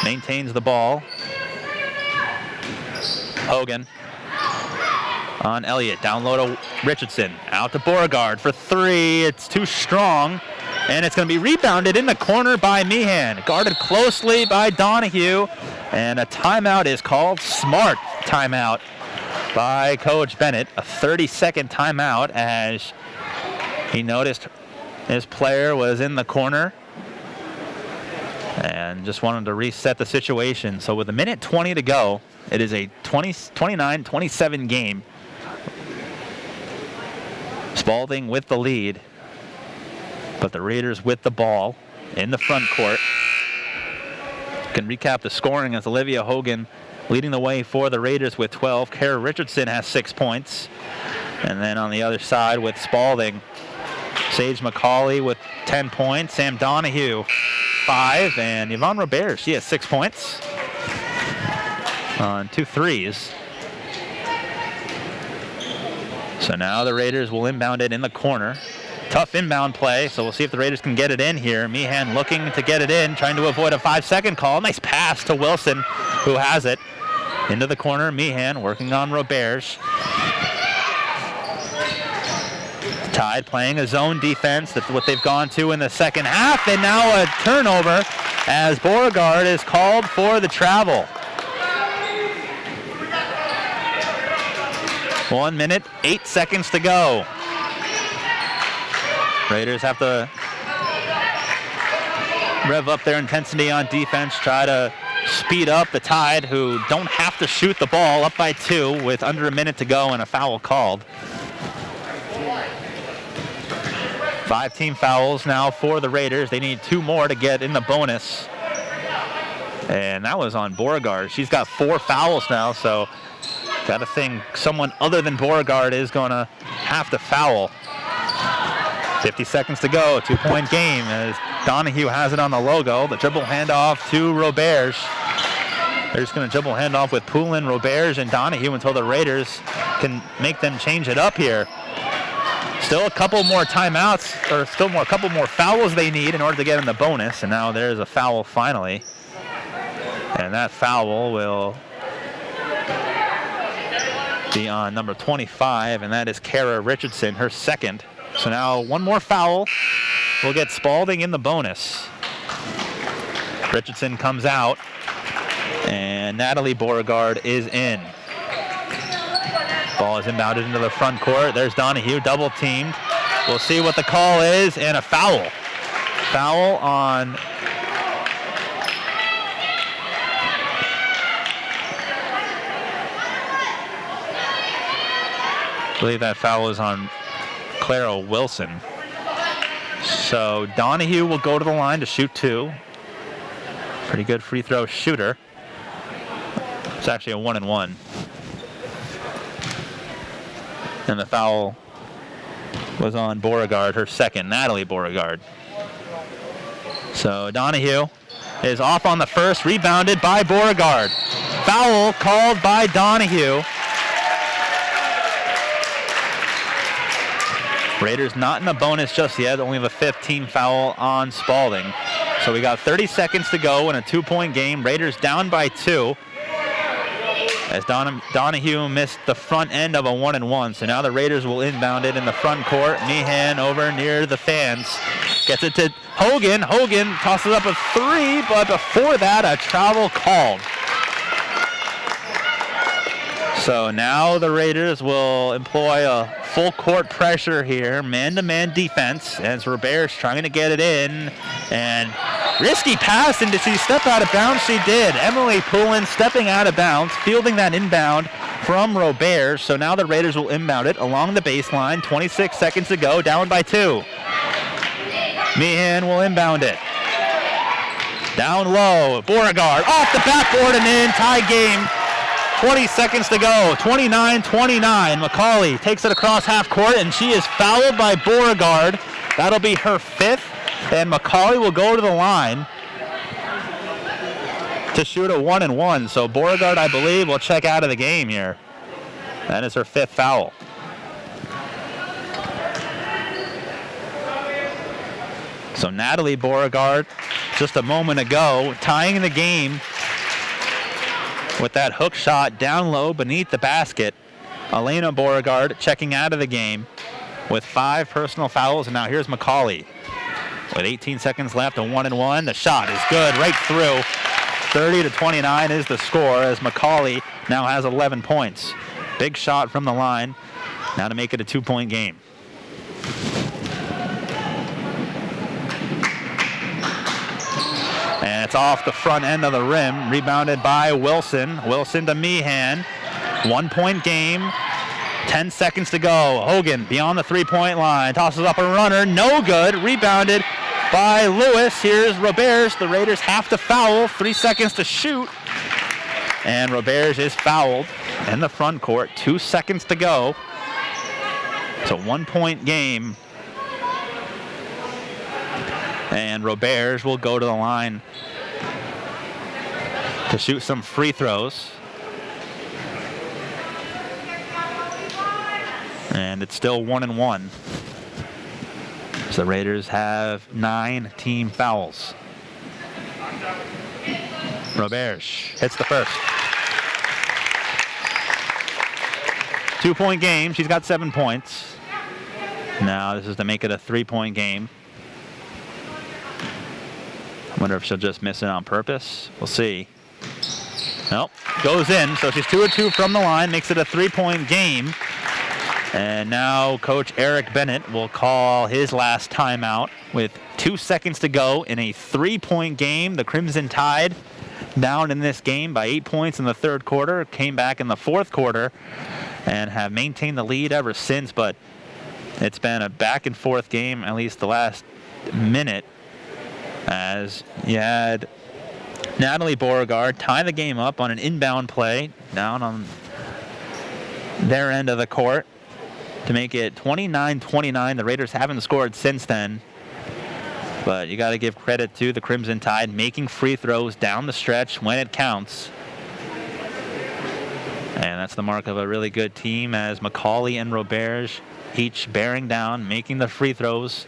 maintains the ball. Hogan on Elliott, down low to Richardson, out to Beauregard for 3. It's too strong, and it's going to be rebounded in the corner by Meehan, guarded closely by Donahue, and a timeout is called. Smart timeout by Coach Bennett, a 30-second timeout, as he noticed his player was in the corner and just wanted to reset the situation. So with 1:20 to go, it is a 29-27 game. Spaulding with the lead, but the Raiders with the ball in the front court. Can recap the scoring as Olivia Hogan leading the way for the Raiders with 12. Kara Richardson has 6 points. And then on the other side with Spaulding, Sage McCauley with 10 points. Sam Donahue, 5. And Yvonne Robert, she has 6 points on 2 threes. So now the Raiders will inbound it in the corner. Tough inbound play, so we'll see if the Raiders can get it in here. Meehan looking to get it in, trying to avoid a 5-second call. Nice pass to Wilson, who has it. Into the corner, Meehan working on Roberge. Tide playing a zone defense. That's what they've gone to in the second half. And now a turnover as Beauregard is called for the travel. 1 minute, 8 seconds to go. Raiders have to rev up their intensity on defense, try to speed up the Tide, who don't have to shoot the ball, up by 2 with under a minute to go and a foul called. 5 team fouls now for the Raiders. They need 2 more to get in the bonus. And that was on Beauregard. She's got 4 fouls now, so got to think someone other than Beauregard is going to have to foul. 50 seconds to go, 2-point game as Donahue has it on the logo. The dribble handoff to Roberge. They're just going to dribble handoff with Poulin, Roberge, and Donahue until the Raiders can make them change it up here. Still a couple more timeouts, or a couple more fouls they need in order to get in the bonus. And now there's a foul finally. And that foul will be on number 25, and that is Kara Richardson, her second. So now 1 more foul will get Spaulding in the bonus. Richardson comes out, and Natalie Beauregard is in. Ball is inbounded into the front court. There's Donahue, double teamed. We'll see what the call is, and a foul. Foul on I believe that foul is on Clara Wilson. So Donahue will go to the line to shoot 2. Pretty good free throw shooter. It's actually a 1-and-1. And the foul was on Beauregard, her second, Natalie Beauregard. So Donahue is off on the first, rebounded by Beauregard. Foul called by Donahue. Raiders not in a bonus just yet, only the 5th team foul on Spaulding. So we got 30 seconds to go in a 2-point game. Raiders down by 2 as Donahue missed the front end of a 1-and-1. So now the Raiders will inbound it in the front court. Meehan over near the fans. Gets it to Hogan. Hogan tosses up a 3, but before that, a travel called. So now the Raiders will employ a full court pressure here, man-to-man defense, as Robert's trying to get it in. And risky pass, and did she step out of bounds? She did. Emily Poulin stepping out of bounds, fielding that inbound from Robert. So now the Raiders will inbound it along the baseline. 26 seconds to go, down by 2. Meehan will inbound it. Down low, Beauregard off the backboard and in, tie game. 20 seconds to go, 29-29. Macaulay takes it across half court, and she is fouled by Beauregard. That'll be her 5th, and Macaulay will go to the line to shoot a 1-and-1. So Beauregard, I believe, will check out of the game here. That is her 5th foul. So Natalie Beauregard, just a moment ago, tying the game with that hook shot down low beneath the basket. Elena Beauregard checking out of the game with 5 personal fouls. And now here's Macaulay with 18 seconds left, a 1-and-1. The shot is good right through. 30-29 is the score as Macaulay now has 11 points. Big shot from the line now to make it a 2-point game. And it's off the front end of the rim, rebounded by Wilson. Wilson to Meehan. 1-point game, 10 seconds to go. Hogan beyond the 3-point line, tosses up a runner, no good. Rebounded by Lewis. Here's Roberts. The Raiders have to foul, 3 seconds to shoot. And Roberts is fouled in the front court, 2 seconds to go. It's a 1-point game. And Roberts will go to the line to shoot some free throws. And it's still 1-and-1. So the Raiders have 9 team fouls. Roberts hits the first. 2-point game. She's got 7 points. Now this is to make it a 3-point game. I wonder if she'll just miss it on purpose. We'll see. Nope, goes in. So she's 2 of 2 from the line, makes it a 3-point game. And now Coach Eric Bennett will call his last timeout with 2 seconds to go in a 3-point game. The Crimson Tide down in this game by 8 points in the 3rd quarter, came back in the 4th quarter and have maintained the lead ever since. But it's been a back and forth game, at least the last minute, as you had Natalie Beauregard tie the game up on an inbound play down on their end of the court to make it 29-29. The Raiders haven't scored since then, but you got to give credit to the Crimson Tide making free throws down the stretch when it counts. And that's the mark of a really good team, as Macaulay and Roberts each bearing down, making the free throws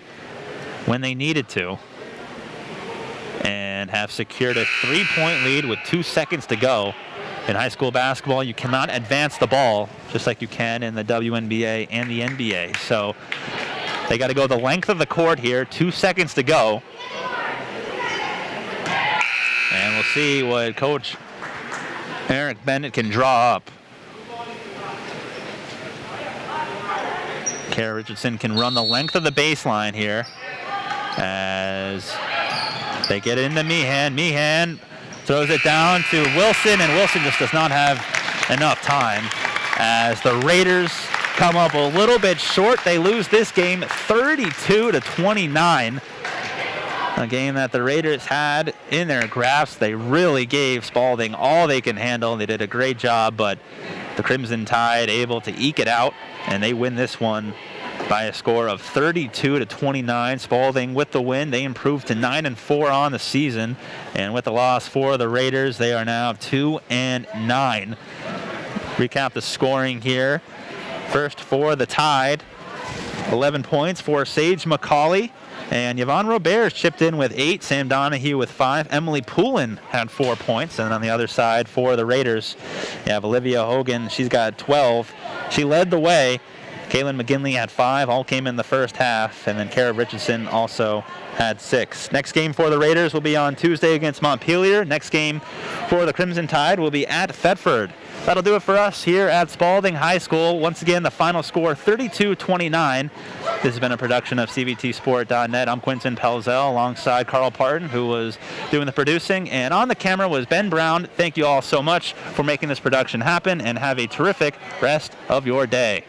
when they needed to, and have secured a 3-point lead with 2 seconds to go. In high school basketball, you cannot advance the ball just like you can in the WNBA and the NBA. So they got to go the length of the court here, 2 seconds to go. And we'll see what Coach Eric Bennett can draw up. Kara Richardson can run the length of the baseline here as they get it into Meehan. Meehan throws it down to Wilson, and Wilson just does not have enough time as the Raiders come up a little bit short. They lose this game 32-29. A game that the Raiders had in their grasp. They really gave Spaulding all they can handle. They did a great job, but the Crimson Tide able to eke it out, and they win this one by a score of 32-29. Spaulding with the win. They improved to 9-4 on the season, and with the loss for the Raiders, they are now 2-9. Recap the scoring here. First for the Tide, 11 points for Sage Macaulay, and Yvonne Roberts chipped in with 8, Sam Donahue with 5, Emily Poulin had 4 points, and on the other side for the Raiders, you have Olivia Hogan, she's got 12. She led the way, Kaylin McGinley had 5, all came in the first half, and then Kara Richardson also had 6. Next game for the Raiders will be on Tuesday against Montpelier. Next game for the Crimson Tide will be at Thetford. That'll do it for us here at Spaulding High School. Once again, the final score 32-29. This has been a production of CBTSport.net. I'm Quinton Pelzel alongside Carl Parton, who was doing the producing. And on the camera was Ben Brown. Thank you all so much for making this production happen, and have a terrific rest of your day.